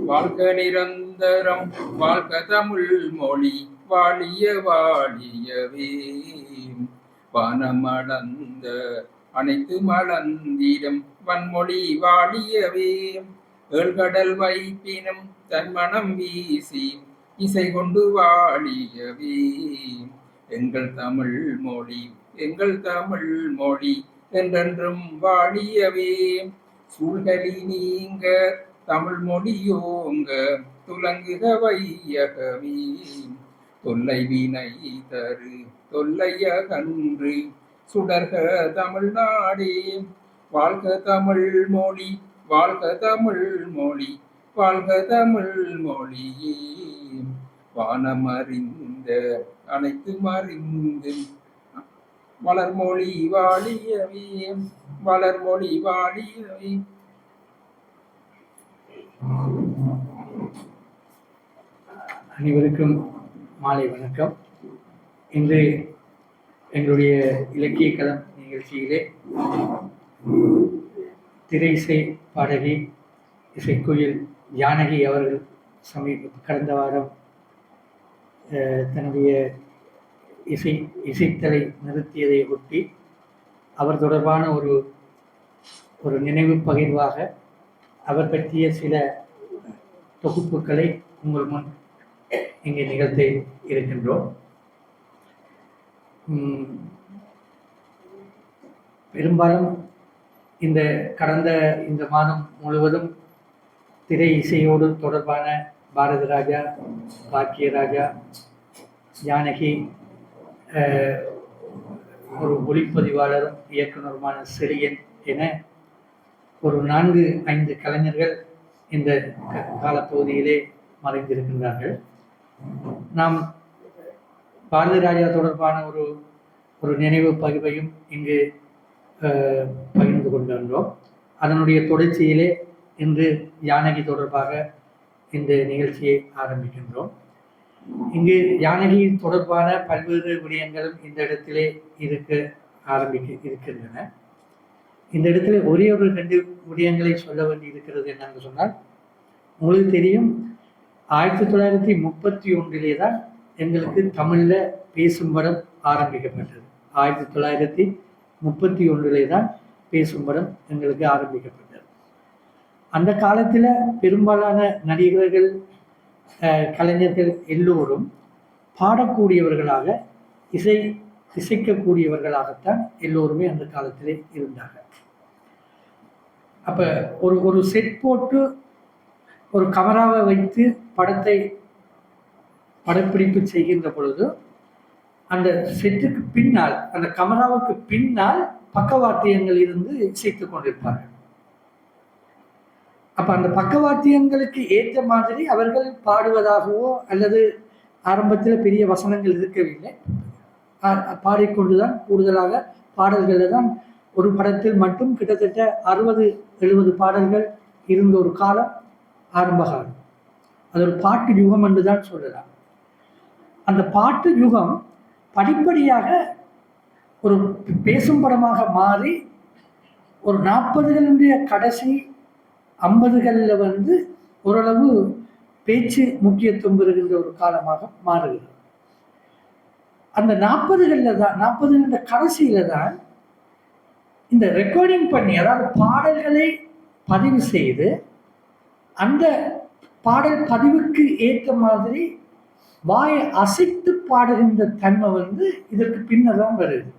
வாழ்க நிரந்தரம் வாழ்க தமிழ் மொழி வாழிய வாழியவே. வானமளந்த அனைத்து மலந்திடம் வன்மொழி வாழியவே. ஏழ்கடல் வைப்பினும் தன்மனம் வீசி இசை கொண்டு வாழியவே. எங்கள் தமிழ் மொழி எங்கள் தமிழ் மொழி என்றென்றும் வாழியவே. சூழ்கலி நீங்க தமிழ் மொழியோங்க துலங்குக வையகமே. தொல்லை வினை தரு தொல்லையகன்று சுடர்க தமிழ்நாடே. வாழ்க தமிழ் மொழி வாழ்க தமிழ் மொழி வாழ்க தமிழ் மொழியே. வானமறிந்த அனைத்து மறிந்து வளர்மொழி வாழியவே வளர்மொழி வாழியவே. அனைவருக்கும் மாலை வணக்கம். இன்று எங்களுடைய இலக்கிய களம் நிகழ்ச்சியிலே திரை இசை பாடகி இசைக்குயில் ஜானகி அவர்கள் கடந்த வாரம் தன்னுடைய இசைத்தலை நிறுத்தியதை ஒட்டி அவர் தொடர்பான ஒரு நினைவு பகிர்வாக அவர் பற்றிய சில தொகுப்புகளை உங்கள் முன் இங்கே நிகழ்த்த இருக்கின்றோம். பெரும்பாலும் கடந்த இந்த மாதம் முழுவதும் திரை இசையோடு தொடர்பான பாரதி ராஜா, பாக்கியராஜா, ஜானகி, ஒரு ஒளிப்பதிவாளரும் இயக்குனருமான செழியன் என ஒரு 4-5 கலைஞர்கள் இந்த காலப்பகுதியிலே மறைந்திருக்கின்றார்கள். நாம் பாரதி ராஜா தொடர்பான ஒரு நினைவு பகிர்வையும் இங்கு பகிர்ந்து கொண்டிருந்தோம். அதனுடைய தொடர்ச்சியிலே இன்று ஜானகி தொடர்பாக இந்த நிகழ்ச்சியை ஆரம்பிக்கின்றோம். இங்கு ஜானகி தொடர்பான பல்வேறு விடயங்களும் இந்த இடத்திலே இருக்கின்றன. இந்த இடத்துல ஒரே ஒரு 2 விடயங்களை சொல்ல வேண்டி இருக்கிறது என்னன்னு சொன்னால், உங்களுக்கு தெரியும் 1931 தான் எங்களுக்கு தமிழ்ல பேசும் படம் ஆரம்பிக்கப்பட்டது. 1931 தான் பேசும் படம் எங்களுக்கு ஆரம்பிக்கப்பட்டது. அந்த காலத்துல பெரும்பாலான நடிகர்கள், கலைஞர்கள் எல்லோரும் பாடக்கூடியவர்களாக, இசைக்கக்கூடியவர்களாகத்தான் எல்லோருமே அந்த காலத்திலே இருந்தாங்க. அப்ப ஒரு செட் போட்டு ஒரு கமராவை வைத்து படப்பிடிப்பு செய்கின்ற பொழுது அந்த செட்டுக்கு பின்னால், அந்த கமராவுக்கு பின்னால் பக்கவாத்தியங்கள் இருந்து இசைத்துக் கொண்டிருப்பார்கள். அப்ப அந்த பக்கவாத்தியங்களுக்கு ஏற்ற மாதிரி அவர்கள் பாடுவதாகவோ அல்லது ஆரம்பத்தில் பெரிய வசனங்கள் இருக்கவில்லை, பாடிக்கொண்டுதான் கூடுதலாக பாடல்கள் தான். ஒரு படத்தில் மட்டும் கிட்டத்தட்ட 60-70 பாடல்கள் இருந்த ஒரு காலம் ஆரம்ப காலம். அது ஒரு பாட்டு யுகம் என்று தான் சொல்லலாம். அந்த பாட்டு யுகம் படிப்படியாக ஒரு பேசும் படமாக மாறி ஒரு 40களுடைய கடைசி 50களில் ஓரளவு பேச்சு முக்கியத்துவம் பெறுகின்ற ஒரு காலமாக மாறுகிறது. அந்த 40களில் கடைசியில தான் இந்த ரெக்கார்டிங் பண்ணி, அதாவது பாடல்களை பதிவு செய்து அந்த பாடல் பதிவுக்கு ஏற்ற மாதிரி வாயை அசைத்து பாடுகின்ற தன்மை இதற்கு பின்னர் தான் வருது.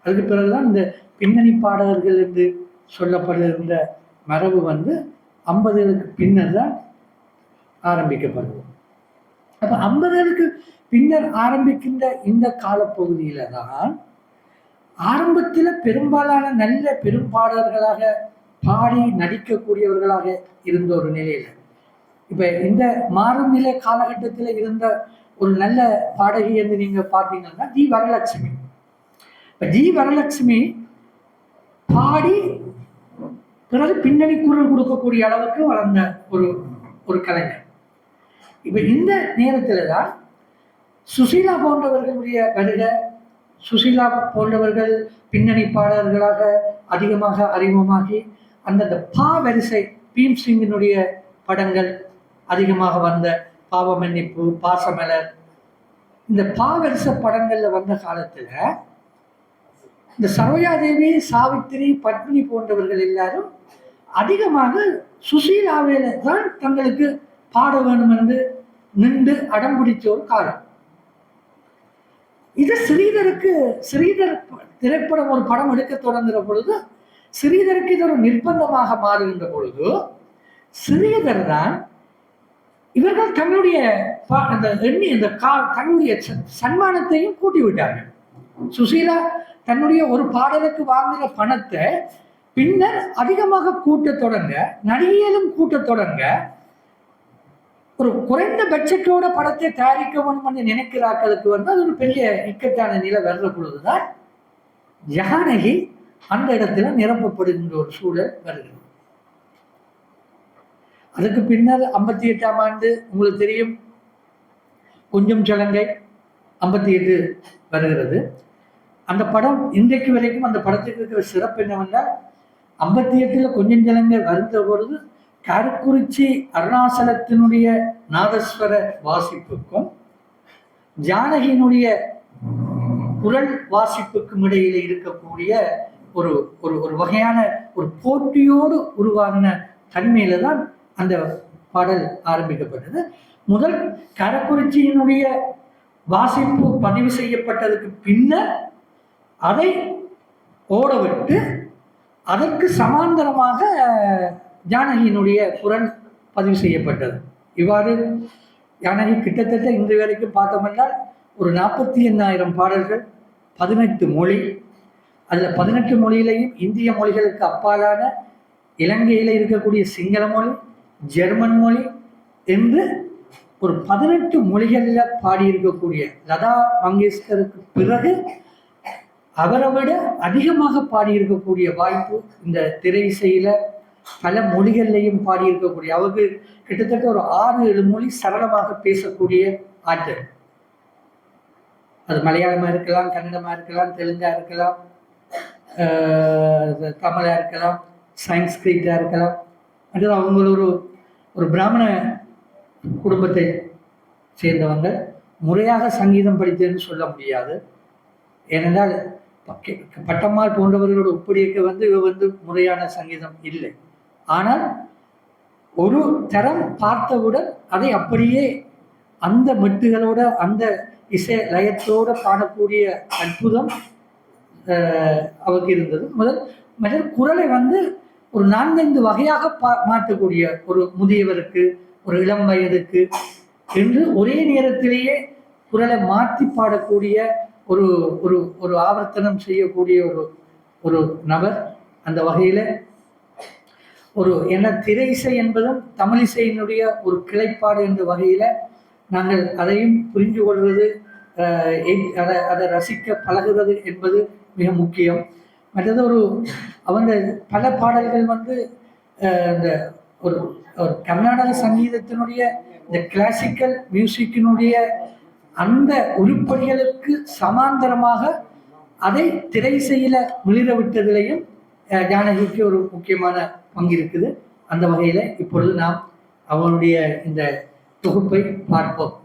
அதுக்கு பிறகுதான் இந்த பின்னணி பாடகர்கள் என்று சொல்லப்படுகின்ற மரபு 50களுக்கு பின்னர் தான் ஆரம்பிக்கப்படுது. அப்ப 50களுக்கு பின்னர் ஆரம்பிக்கின்ற இந்த காலப்பகுதியில தான் ஆரம்பத்தில் பெரும்பாலான நல்ல பெரும்பாடல்களாக பாடி நடிக்கக்கூடியவர்களாக இருந்த ஒரு நிலையில, இப்ப இந்த மாறும் நிலை காலகட்டத்தில் இருந்த ஒரு நல்ல பாடகி என்று நீங்க பார்த்தீங்கன்னா ஜி வரலட்சுமி. இப்ப ஜி வரலட்சுமி பாடி பிறகு பின்னணி குரல் கொடுக்கக்கூடிய அளவுக்கு வளர்ந்த ஒரு கலைஞர். இப்ப இந்த நேரத்துல தான் சுசீலா போன்றவர்களுடைய வருகை, சுசீலா போன்றவர்கள் பின்னணி பாடகர்களாக அதிகமாக அறிமுகமாகி அந்தந்த பா வரிசை பீம் சிங்கினுடைய படங்கள், அதிகமாக வந்த பாவ மன்னிப்பு, பாசமலர், இந்த பாவரிச படங்கள்ல வந்த காலத்துல இந்த சரோஜாதேவி, சாவித்திரி, பத்மினி போன்றவர்கள் எல்லாரும் அதிகமாக சுசீலாவில தான் தங்களுக்கு பாட வேண்டும் என்று நின்று அடம் பிடிச்ச ஒரு காலம். இது ஸ்ரீதர் திரைப்படம் ஒரு படம் எடுக்க தொடங்குகிற பொழுது ஸ்ரீதருக்கு இது ஒரு நிர்பந்தமாக மாறுகின்ற பொழுது ஸ்ரீதர் தான் இவர்கள் தன்னுடைய தன்னுடைய சன்மானத்தையும் கூட்டி விட்டார்கள். சுசீலா தன்னுடைய ஒரு பாடலுக்கு வாங்குகிற பணத்தை பின்னர் அதிகமாக கூட்ட தொடங்க, நடிகையிலும் கூட்ட தொடங்க, ஒரு குறைந்த பட்ஜெட்டோட படத்தை தயாரிக்க வேண்டும் என்று நினைக்கிறாக்களுக்கு வந்து அது ஒரு பெரிய இக்கட்டான நிலை வர்ற பொழுதுதான் ஜானகி அந்த இடத்துல நிரப்பப்படுகின்ற ஒரு சூழல் வருகிறது. அதுக்கு பின்னர் 58ஆம் ஆண்டு உங்களுக்கு தெரியும் கொஞ்சம் சலங்கை 58 வருகிறது. அந்த படம் இன்றைக்கு வரைக்கும் அந்த படத்துக்கு இருக்கிற சிறப்பு என்னவென்றால் 58ல் கொஞ்சம் சலங்கை வருந்த பொழுது காரக்குறிச்சி அருணாசலத்தினுடைய நாதஸ்வர வாசிப்புக்கும் ஜானகியினுடைய குரல் வாசிப்புக்கும் இடையில இருக்கக்கூடிய ஒரு ஒரு ஒரு வகையான ஒரு போட்டியோடு உருவாகின தன்மையில தான் அந்த பாடல் ஆரம்பிக்கப்பட்டது. முதல் காரக்குறிச்சியினுடைய வாசிப்பு பதிவு செய்யப்பட்டதுக்கு பின்னர் அதை ஓடவிட்டு அதற்கு சமாந்தரமாக ஜானகியினுடைய குரல் பதிவு செய்யப்பட்டது. இவ்வாறு ஜானகி கிட்டத்தட்ட இன்று வரைக்கும் பார்த்தோம்னால் ஒரு 48,000 பாடல்கள், 18 மொழி, அதில் 18 மொழியிலையும் இந்திய மொழிகளுக்கு அப்பாலான இலங்கையில் இருக்கக்கூடிய சிங்கள மொழி, ஜெர்மன் மொழி என்று ஒரு 18 மொழிகளில் பாடியிருக்கக்கூடிய லதா மங்கேஷ்கருக்கு பிறகு அவரை விட அதிகமாக பாடியிருக்கக்கூடிய வாய்ப்பு இந்த திரை இசையில பல மொழிகள்லையும் பாடியிருக்கக்கூடிய, அவருக்கு கிட்டத்தட்ட ஒரு 6-7 மொழி சரளமாக பேசக்கூடிய ஆற்றல். அது மலையாளமா இருக்கலாம், கன்னடமா இருக்கலாம், தெலுங்கா இருக்கலாம், தமிழா இருக்கலாம், சயின்ஸ்கிரிட்டா இருக்கலாம். அது அவங்க ஒரு பிராமண குடும்பத்தை சேர்ந்தவங்க. முறையாக சங்கீதம் படித்ததுன்னு சொல்ல முடியாது. ஏனென்றால் பட்டம்மாள் போன்றவர்களோட ஒப்படைக்க இவ முறையான சங்கீதம் இல்லை. ஆனால் ஒரு தரம் பார்த்தவுடன் அதை அப்படியே அந்த மெட்டுகளோட அந்த இசை லயத்தோட பாடக்கூடிய அற்புதம் அவருக்கு இருந்தது. முதல் குரலை ஒரு 4-5 வகையாக மாற்றக்கூடிய, ஒரு முதியவருக்கு, ஒரு இளம் வயதுக்கு என்று ஒரே நேரத்திலேயே குரலை மாற்றி பாடக்கூடிய ஒரு ஒரு ஒரு ஆவர்த்தனம் செய்யக்கூடிய ஒரு நபர். அந்த வகையில என்ன திரை இசை என்பதும் தமிழ் இசையினுடைய ஒரு கிளைப்பாடு என்ற வகையில நாங்கள் அதையும் புரிந்து கொள்வது, அதை ரசிக்க பழகுறது என்பது மிக முக்கியம். மற்றது அவங்க பல பாடல்கள் இந்த ஒரு கர்நாடக சங்கீதத்தினுடைய இந்த கிளாசிக்கல் மியூசிக்கினுடைய அந்த உருப்படிகளுக்கு சமாந்தரமாக அதை திரை இசையில மிளிர விட்டதிலையும் ஜானகிக்கு ஒரு முக்கியமான பங்கு இருக்குது. அந்த வகையில இப்பொழுது நாம் அவனுடைய இந்த தொகுப்பை பார்ப்போம்.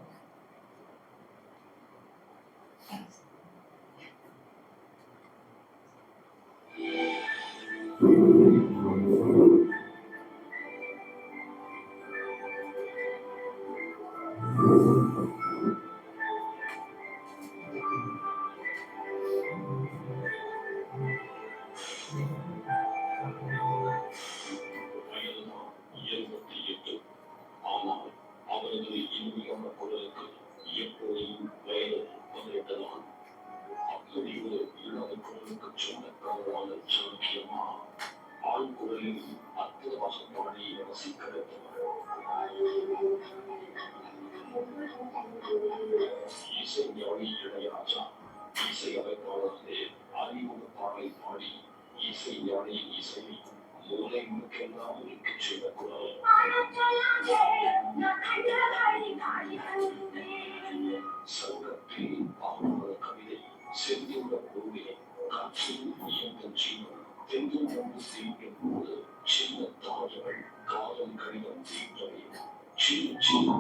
சின்ன சின்ன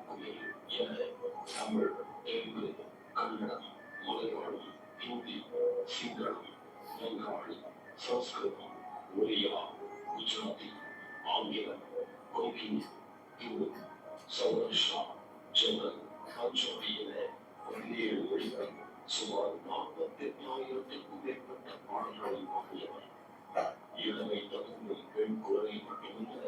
குயில் என தமிழ், தெலுங்கு, கன்னடம், மலையாளம், ஹிந்தி, சிங்களம், பெங்காலி, சமஸ்கிருதம், ஒரியா, குஜராத்தி, ஆங்கிலம், கொங்கினி, துளு, சௌராஷ்டிரா, ஜெர்மன், பஞ்சாபி என 17 மொழிகள் சுமார் 48,000க்கும் மேற்பட்ட பாடல்களை பாடியவர். இளமை தகுந்த பெண் குரலை மட்டுமல்ல,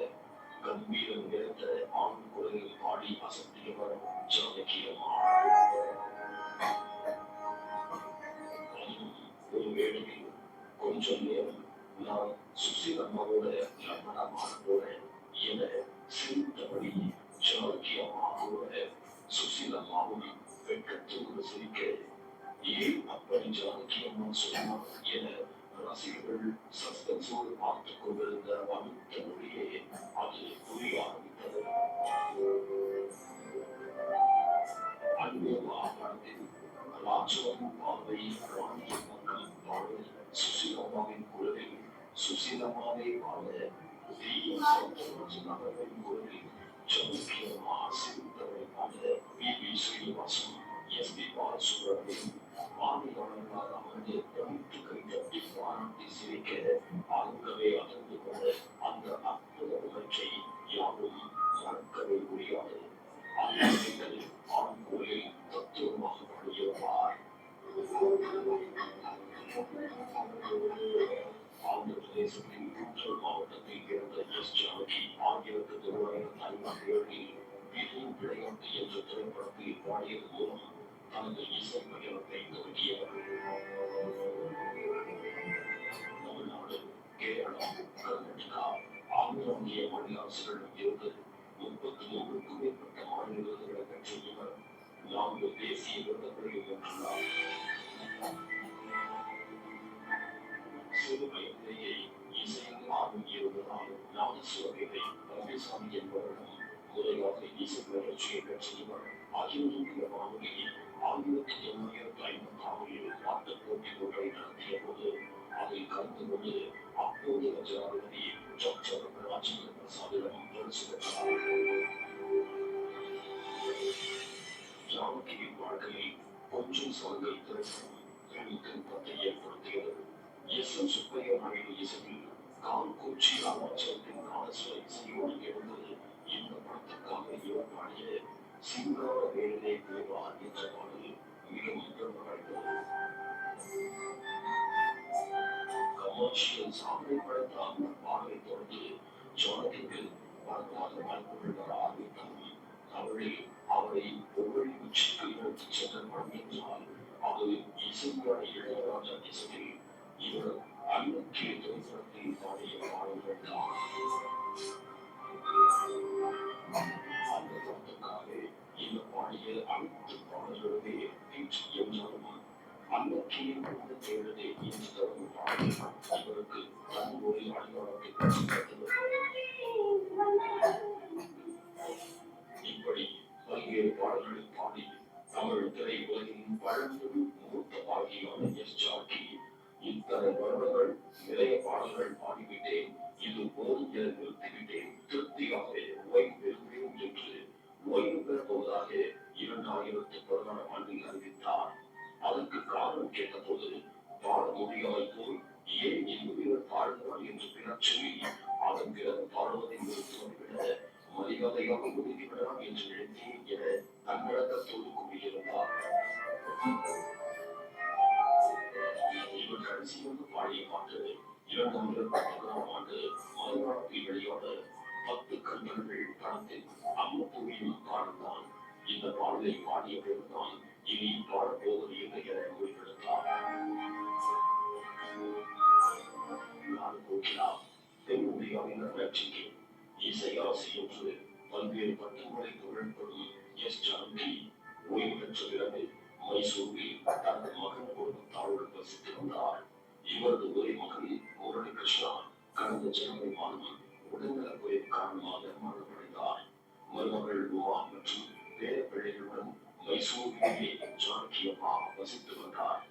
கம்பீரம் நிறைந்த ஆண் குரலில் பாடி அசத்தியவர் ஜானகி அம்மா. ஒரு வேளையில் கொஞ்சம் நேரம் நான் சுசீலம்மாவோட லம்படமாக போறேன் என சிரித்தபடி ஜானகி அம்மாவோட சுசீலம்மாவும் வெட்கத்தோடு சிரிக்க, ஏன் அப்படி ஜானகி அம்மா சொன்னார் என ரசிகர்கள் சஸ்பென்ஸோடு பார்த்துக் கொண்டிருந்த அடுத்த மொழியே அது புரிய ஆரம்பித்தது. அன்பேவா படத்தில் ராஜாவின் பார்வை ராணியின் மக்கள் பாடல் சுசீலம்மாவின் குரலில் சுசீலம்மாவை பாட தீயின் சௌந்தரராஜன் குரலில் ஜானகி அம்மா சிரித்தவரை பாட வி ஸ்ரீனிவாசன், எஸ்.பி. பாலசுப்ரமணியம் பார்வையாளர்களால் அமர்ந்து பிரமித்து கைதட்டி பாராட்டி சிரிக்க, ஆங்கவே அதிர்ந்து கொண்ட அந்த அற்புத நிகழ்ச்சியை யாரும் மறக்கவே முடியாது. அந்த ஆண் குரலில் தத்துவமாக பாடியிருப்பார். ஆந்திர பிரதேசத்தின் கூற்றல் மாவட்டத்தில் பிறந்த எஸ். ஜானகி 1957 வீட்டின் விளையாட்டு என்ற திரைப்படத்தில் பாடியது மூலம் தனது இசை பயணத்தை தொடங்கியவர். தமிழ்நாடு, கேரளம், கர்நாடகா, ஆந்திரா ஆகிய மாநில அரசுகளிடம் இருந்து 33க்கும் மேற்பட்ட மாநில விருதுகளை பெற்ற இவர் 4 தேசிய விருதுகளை வென்றுள்ளார். சிறு வயதிலேயே இசையில் ஆர்வம் இருந்ததால் நாதசுவரத்தை ரவிசாமி என்பவரிடம் முறையாக இசை பயிற்சியை பெற்ற இவர் அகில இந்திய வானொலியில் 1956 பாட்டுப் போட்டி ஒன்றை நடத்திய போது அதில் கலந்து கொண்டு அப்போதைய ஜனாதிபதி டாக்டர் ராஜேந்திர பிரசாத்திடம் பரிசு பெற்றார். ஜானகியின் வாழ்க்கையில் கொஞ்சம் சொல்கள் திரைப்படம் பெரும் திருப்பத்தை ஏற்படுத்தியது. எஸ். எம். சுப்பையா நாயுடு இசையில் கால் கோச்சி ராமாச்சலத்தின் நாதஸ்வர இசையோடு எழுந்தது இந்த படத்துக்காக இவர் பாடிய சிங்கார வேலே தேவா என்ற பாடல் மிகவும் பிரபலமானது. கமர்ஷியல் சாதனை படைத்த அந்த பாடலை தொடர்ந்து ஜானகிக்கு பரவாத வாய்ப்புகள் வர ஆரம்பித்தாலும் தமிழில் அவரை புகழ் உச்சிக்கு எடுத்துச் சென்ற படம் என்றால் அது இசைஞான இளையராஜா இசையில் இவர் அன்னக்கிளி திரைப்படத்தில் பாடிய பாடல்கள் தான். அந்த படத்துக்காக இவர் பாடிய அனைத்து பாடல்களுமே என்றாலும் அன்னக்கிளியின் உள்ள தேடுதே என்று தொடங்கும் பாடல் இவருக்கு தன் ஒரு அடையாளத்தை பெற்றுத்தந்தது. இப்படி பல்வேறு பாடல்களை பாடி தமிழ் திரை உலகின் பழம்பெரும் மூத்த பாடகியான எஸ். ஜானகி இத்தனை வருடங்கள் நிறைய பாடல்கள் பாடிவிட்டேன், இது போதும் என நிறுத்திவிட்டேன், திருப்தியாக ஓய்வு பெறுகிறேன் என்று ஓய்வு பெறப்போவதாக 2016 அறிவித்தார். அதற்கு காரணம் கேட்டபோது பாட முடியாமல் போல் ஏன் என் உயிர் பாடுகிறார் என்று பிறர் சொல்லி அதன் பிறகு பாடுவதை நிறுத்துவதை விட மரியாதையாக ஒதுக்கிவிடலாம் என்று நினைத்தேன் என தன்னடக்கத்தோடு கூறியிருந்தார். இவர் கடைசியாக பாடிய பாட்டு 2016 மலையாளத்தில் வெளியான 10 கண்கள் படத்தில் அம்மப்பூவின் பாடல்தான். இந்த பாடலை பாடிய பிறகுதான் இனி பாடப்போவது இல்லை என முடிவெடுத்தார். தென்னிந்தியாவின் வளர்ச்சிக்கு இசை அரசு என்று பல்வேறு பட்டங்களை புகழப்படும் எஸ். ஜானகி ஓய்வு பெற்ற பிறகு மைசூரில் தனது மகன் குடும்பத்தாருடன் வசித்து வந்தார். இவரது ஒரே மகன் முரளி கிருஷ்ணா கடந்த ஜனவரி மாதம் உடல்நலக் குறைவு காரணமாக மரணமடைந்தார். மருமகள் உமா மற்றும் பேர பிள்ளைகளுடன் மைசூரிலேயே ஜானகி அம்மா வசித்து வந்தார்.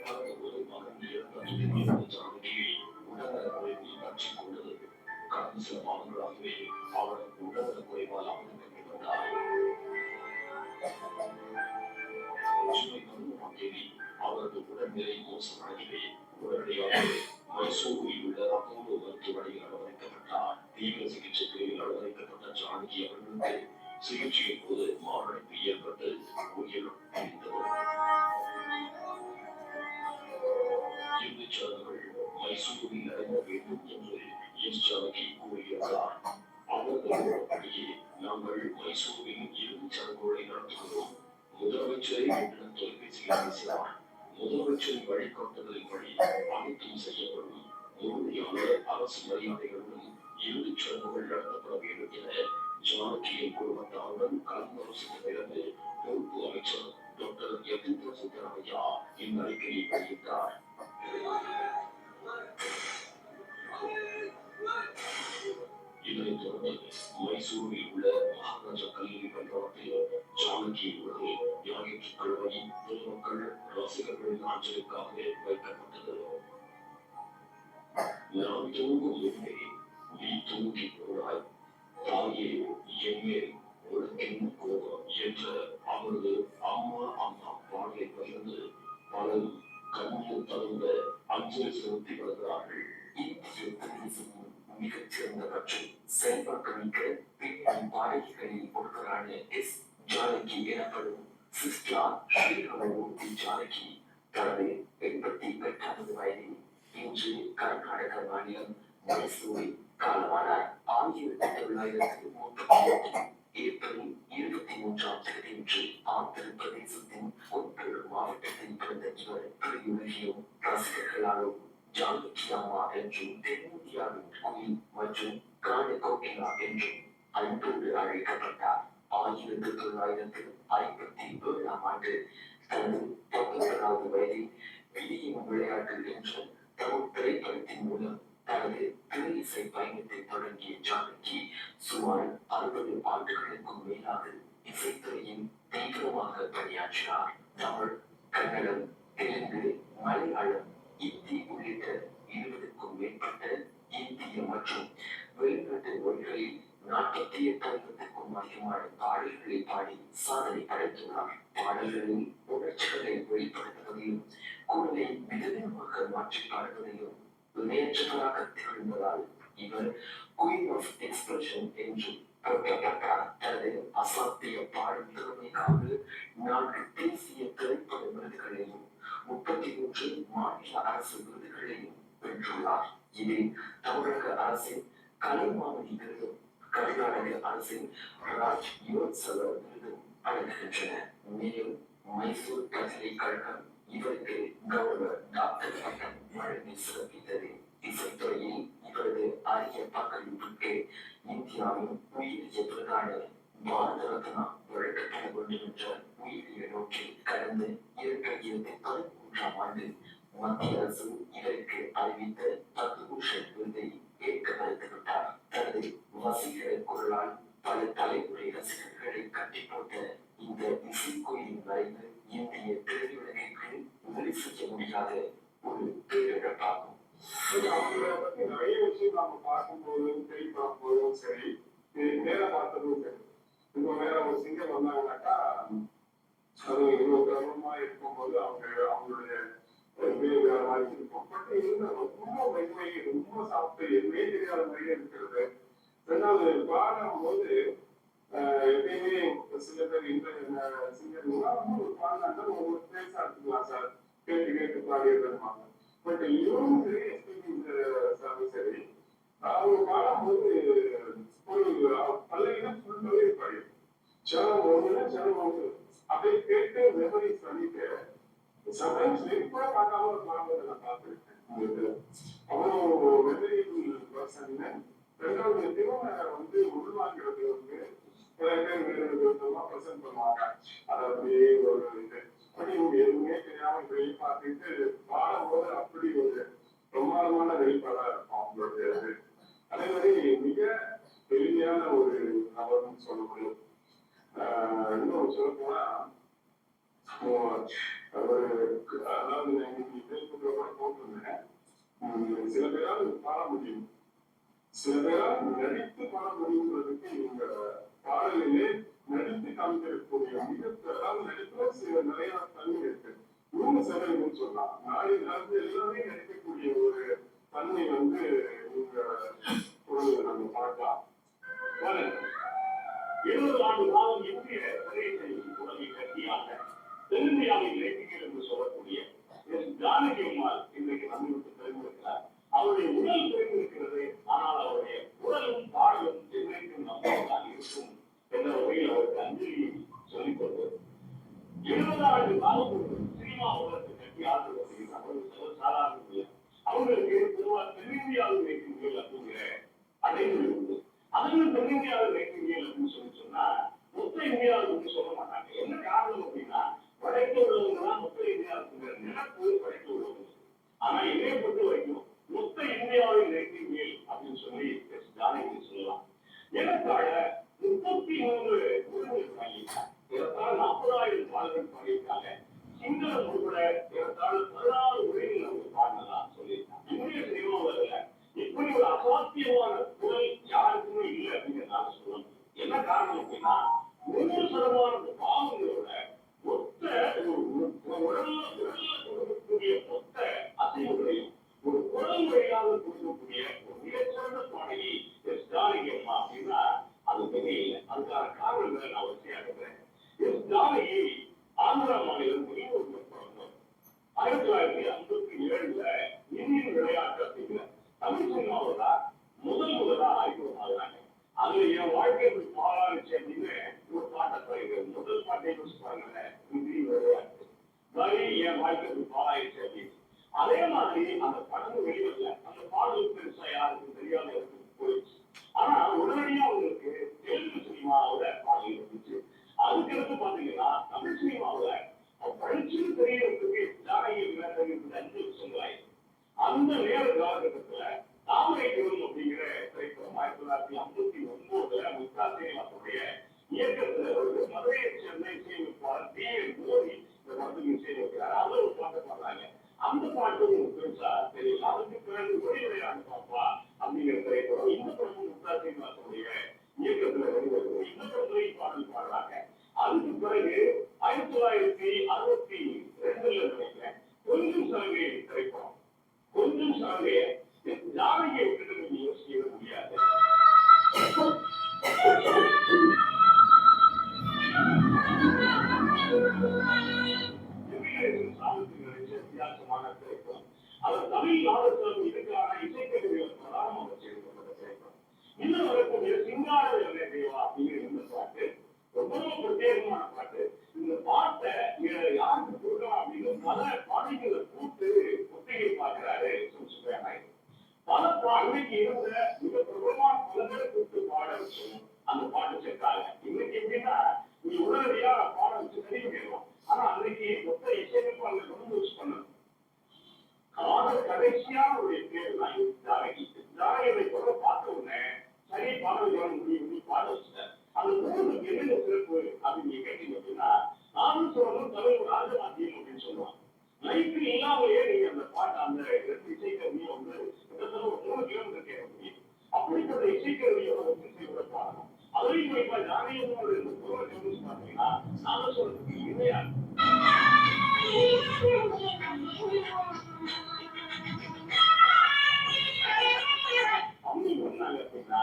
தனது ஒரு மகன் இறந்த ஜானகியை உடல்நலக் குறைவு பற்றிக் கொண்டது. கடந்த சில மாதங்களாகவே அவர் உடல்நல குறைவால் அவதிப்பட்டு வந்தார். ஜூலை 11ஆம் தேதி அவரது உடல்நிலை மோசமடையவே உடனடியாக மைசூரில் உள்ள அப்போலோ மருத்துவமனையில் அனுமதிக்கப்பட்டார். தீவிர சிகிச்சைக்கு அனுமதிக்கப்பட்ட ஜானகி அவர்களுக்கு சிகிச்சையின் போது மாரடைப்பு ஏற்பட்டு உயிர் பிரிந்தது. இறுதிச் சடங்குகள் மைசூரில் நடக்க வேண்டும் என்று எஸ். ஜானகி கூறியிருந்தார். அவரது விருப்பப்படியே நாங்கள் மைசூரில் இறுதிச் சடங்குகளை நடத்துகிறோம். முதலமைச்சரை என்னிடம் தொலைபேசியில் பேசினார். முதலமைச்சரின் வழிகாட்டுதலின்படி அனைத்தும் செய்யப்படும். முழுமையான அரசு மரியாதைகளுடன் இறுதிச் சடங்குகள் நடத்தப்பட வேண்டும் என ஜானகியின் குடும்பத்தாருடன் கலந்தாலோசித்த பிறகு பொறுப்பு அமைச்சர் டாக்டர் யதீந்திர சித்தராமையா இந்த அறிக்கையை வெளியிட்டார். இதனைத் தொடர்ந்து மைசூரில் உள்ள மகாராஜா கல்லூரி மைதானத்தில் ஜானகியின் உடல் ஞாயிற்றுக்கிழமை பொதுமக்கள் ரசிகர்களின் அஞ்சலுக்காக வைக்கப்பட்டது. நான் தூங்கும் முன்பே நீ தூங்கி போனாய், தாயே என்மேல் உனக்கென்ன கோபம் என்ற அவரது அம்மா அம்மா பாடலை பகிர்ந்து பலரும் கண்ணீர் தழும்ப அஞ்சலி செலுத்தி வருகிறார்கள். இந்திய திரையிசையின் மிகச்சிறந்த மற்றும் செல்வாக்குமிக்க பின்னணி பாடகிகளில் ஒருவரான எஸ். ஜானகி எனப்படும் சிஸ்டா ஸ்ரீராமமூர்த்தி ஜானகி தனது 88வது வயதில் இன்று கர்நாடக மாநிலம் மைசூரில் காலமானார். 1938 ஏப்ரல் 23ஆம் தேதியன்று ஆந்திர பிரதேசத்தின் குண்டூர் மாவட்டத்தில் பிறந்த இவர் திரையுலகிலும் ரசிகர்களாலும் ஜானகி அம்மா என்றும் தென்னிந்தியாவின் குயின் மற்றும் கான கோகிலா என்றும் அன்போடு அழைக்கப்பட்டார். 1957ஆம் ஆண்டு தனது 19வது வயதில் விதியின் விளையாட்டு என்ற தமிழ் திரைப்படத்தின் மூலம் தனது திரையிசை பயணத்தை தொடங்கிய ஜானகி சுமார் 60 ஆண்டுகளுக்கும் மேலாக இசைத்துறையில் தீவிரமாக பணியாற்றினார். தமிழ், கன்னடம், தெலுங்கு, மலையாளம், இந்தி உள்ளிட்ட 20க்கும் மேற்பட்ட இந்திய மற்றும் வெளிநாட்டு மொழிகளில் 48,000க்கும் அதிகமான பாடல்களை பாடி சாதனை படைத்துள்ளார். பாடல்களில் உணர்ச்சிகளை வெளிப்படுத்துவதையும் குரலை விதவிதமாக மாற்றி பாடுவதையும் இணையற்றவராக திகழ்ந்ததால் இவர் குயின் ஆஃப் எக்ஸ்பிரஷன் என்று போற்றப்பட்டார். தனது அசாத்திய பாடும் திறமைக்காக 4 தேசிய திரைப்பட விருதுகளையும் 33 மாநில அரசு விருதுகளையும் வென்றுள்ளார். இதில் தமிழக அரசின் கலைமாமணி விருதும் கர்நாடக அரசின் ராஜ் யோத்சவ விருதும் அடங்குகின்றன. மேலும் மைசூர் பல்கலைக்கழகம் இவருக்கு கௌரவ டாக்டர் பட்டம் வழங்கி சிறப்பித்தது. இசைத்துறையில் இவரது அரிய பங்களிப்புக்கு இந்தியாவின் உயரிய விருதான பாரத ரத்னா வழங்கப்பட வேண்டும் என்ற உயரிய நோக்கில் கடந்த 2013ஆம் ஆண்டு மத்திய அரசு இவருக்கு அறிவித்த பத்மபூஷன் விருதை ஏற்க மறுத்துவிட்டார். தனது வசீகர குரலால் பல தலைமுறை ரசிகர்களை கட்டி போட்ட இந்த இசைக்கோயிலின் மறைவு இந்திய திரையுலகிற்கு உதவி செய்ய முடியாத ஒரு பேரிழப்பாகும். நிறைய விஷயம் நாம பார்க்கும்போதும் கேள்விப்படும் சரி, நேர பார்த்ததும் சரி. இப்போ வேற ஒரு சிங்கர் வந்தாங்கன்னாக்கா அது இவ்வளவு கிரமமா இருக்கும்போது அவங்களுடைய வேற மாதிரி இருக்கும். பட் இது ரொம்ப மென்மை, ரொம்ப சாப்பிட்டு எதுவுமே தெரியாத மாதிரியே இருக்கிறது. ரெண்டாவது பாடும்போது எப்பயுமே சில பேர் இந்த சிங்கர்னா ஒரு பாடினாங்க ஒவ்வொரு பிளேஸா எடுத்துக்கலாம் சார், கேட்டு கேட்டு பாடிடுறாங்க. பட் இவரும் சரி எஸ்பிபி சரி அவங்க பாடும்போது ஒரு பல்லையில ஃபுல்லாவே பாடி சனம் ஒண்ணுன்னா சனம் ஒன்று அப்படியே கேட்டு மெமரிஸ் பண்ணிட்டு சம்டைம்ஸ் லிங்க் கூட பார்க்காம ஒரு பாடுறதை நான் பார்த்துருக்கேன். அவ்வளோ மெமரிபிள் பர்சன். ரெண்டாவது திறமை உள்வாங்கிறது சில பேர் விதமா ப்ரெசென்ட் பண்ணுவாங்க. அது அப்படியே ஒரு இது அப்படி எதுவுமே தெரியாம இப்படி பார்த்துட்டு பாடும்போது அப்படி ஒரு பிரமாதமான வெளிப்பாடா இருக்கும் அவங்களுடைய இது. அதே மாதிரி மிக எளிமையான ஒரு நபர்னு சொல்ல முடியும். இன்னும் சொல்ல போனா அதாவது கூட போட்டிருந்தேன், சில பேரால் பாட முடியும், சில பேரா நடித்து பாட முடியுங்கிறதுக்கு இந்த பாடலிலே நடித்து காமிக்கக்கூடிய அதாவது நடிப்புல சில நிறைய தன்மை இருக்கு. நூறு சதவீதம் சொல்லலாம். நாளை காலத்து எல்லாமே நடிக்கக்கூடிய ஒரு தன்மை வந்து இந்த குரல்ல நம்ம பார்க்கலாம். 70 ஆண்டு காலம் இந்திய திரையிசை உலகை கட்டியாக தென்னிந்தியாவின் இலக்கியங்கள் என்று சொல்லக்கூடிய ஜானகி அம்மாள் இன்றைக்கு நம்மளுக்கு தெரிந்திருக்கிறார். அவருடைய உடல் தெரிந்திருக்கிறது, ஆனால் அவருடைய உடலும் பாடலும் என்றைக்கும் நம்மளால் இருக்கும் என்ற வகையில் அவருக்கு அஞ்சலி சொல்லிக் கொள்வது. 70 ஆண்டு காலம் சினிமா உலகத்தை கட்டி ஆண்டு வருகிறார். சாதாரண அவங்களுக்கு பொதுவாக தென்னிந்தியாவில் வைக்கின்றீர்கள் அப்படிங்கிற அடைமொழி உண்டு. அதுவும் தென்னிந்தியாவில் வைக்கின்றீர்கள் அப்படின்னு சொன்னா மொத்த இந்தியாவுக்கு சொல்ல மாட்டாங்க. என்ன காரணம் அப்படின்னா வடக்கு உள்ளவங்க தான் மொத்த இந்தியாவுக்கு நினைப்பு வடக்கு உள்ளவங்க. ஆனா இதே பொறுத்த வரைக்கும் மொத்த இந்தியாவில் வைக்கின்றீர்கள் அப்படின்னு சொல்லி ஜானகி சொல்லலாம். எனக்காக 33 உரிமைகள் வாங்கியிருக்காங்க. 40,000 பாடல்கள் பாடியிருக்காங்க. சிங்களம் உட்பட 16 உரைகள் அவங்க பாடினதா சொல்லியிருக்காங்க. இந்திய சினிமாவில் இப்படி ஒரு அசாத்தியமான குரல் யாருக்குமே இல்லை அப்படிங்கிறதால சொல்லணும். என்ன காரணம் அப்படின்னா 100% பாவங்களோட மொத்த கொடுக்கக்கூடிய மொத்த அசைவுகளையும் ஒரு குரல் முறையாக கொடுக்கக்கூடிய ஒரு மிகச்சிறந்த பாடகி ஜானகி அம்மா அப்படின்னா அது மிக இல்லை. அதுக்கான காரணங்களை நான் வரிசையாக இருக்கிறேன். ஜானகி ஆந்திரா மாநிலம் வெளியூர் 1957 இந்தியன் விளையாட்டு அப்படிங்கிற தமிழ் சினிமாவில் முதலா அறிமுகமாகிறாங்க. அதுல என் வாழ்க்கை பாலாச்சு அப்படின்னு ஒரு பாட்டை பாருங்க. முதல் பாட்டை பாருங்க, இந்திய விளையாட்டு வரி என் வாழ்க்கை பாலாயிடுச்சு அப்படின்னு. அதே மாதிரி அந்த படம் வெளிவரல. அந்த பாடல் பெருசா யாருக்கும் தெரியாத போயிடுச்சு. ஆனா உடனடியா அவங்களுக்கு தெலுங்கு சினிமாவோட பாடல் இருந்துச்சு. அதுக்கடுத்து பாத்தீங்கன்னா தமிழ் சினிமாவுல படிச்சு தெரியறதுக்கு ஜானகி 5 வருஷங்கள் ஆயிடுச்சு. அந்த நேர காலகட்டத்துல தாமரை குளம் அப்படிங்கிற திரைப்படம் 1959 முக்தா சீனிவாசனுடைய இயக்கத்துல ஒரு மதுரையை சேர்ந்த இசையமைப்பாளர் D.N. மோடி இந்த படத்துக்கு இசையமைக்கிறார். அவர் ஒரு பாட்டை பாடுறாங்க. அந்த பாட்டு பெருசா தெரியல. அதுக்கு பிறகு ஒளி விளையாடு பாப்பா அப்படிங்கிற திரைப்படம். இந்த படமும் முக்தா சீனிவாசனுடைய இயக்கத்துல வெளிவருது. இந்த படத்துல பாடல் பாடுறாங்க. அதுக்கு பிறகு 1962 நினைக்கிறேன் கொஞ்சம் சலங்கை திரைப்படம். கொஞ்சம் சலங்கைய ஜானகியை விட்டு நீங்க யோசிக்கவே முடியாது. சாமத்துக்கு நினைச்ச வித்தியாசமான திரைப்படம். அவர் தமிழ் நாடகம் இதுக்கான இசைக்கருவிகள் பிரதானம் அவர் சேர்க்கப்பட்ட திரைப்படம். இன்னும் வரக்கூடிய சிங்கார தேவா அப்படிங்கிற இந்த பாட்டு ரொம்ப பிரத்யேகமான பாட்டு. இந்த பாட்டை யாருக்கு கொடுக்கலாம் அப்படின்னு பல பாடல்களை கூட்டு ஒத்திகை பார்க்கிறாரு சுப்பிரமணிய நாயுடு. பல அன்னைக்கு இருந்த மிக பிரபலமான பல பேரை கூட்டு பாட வச்சோம். அந்த பாட்டு சேர்த்தாங்க. இன்னைக்கு எப்படின்னா நீ உடனடியா பாட வச்சு சரி பண்ணிடலாம். ஆனா அன்னைக்கு மொத்த இசையமைப்பாளர்கள் ரொம்ப யூஸ் பண்ணணும். கடைசியான ஒரு பேர் தான் ஜானகி. ஜானகியை கூட பார்த்த உடனே சரி பாடல்கள் முடிவு பாட வச்சுட்டேன். அந்த மூணுக்கு என்னென்ன சிறப்பு அப்படின்னு கேட்டீங்க அப்படின்னா நானும் சொல்லணும் தமிழ் ராஜவாத்தியம் அப்படின்னு சொல்லுவாங்க. லைஃப் இல்லாமலேயே நீங்க அந்த பாட்டு அந்த இசைக்கருவியை வந்து கிட்டத்தட்ட ஒரு 3 கிலோமீட்டர் கேட்க முடியும். அப்படிப்பட்ட இசைக்கருவியோட இசையோட பாடணும். அதுலேயும் குறிப்பா ஜானகியோட இந்த குரல் கவனிச்சு பார்த்தீங்கன்னா நானும் சொல்றதுக்கு இணையா அப்படி பண்ணாங்க அப்படின்னா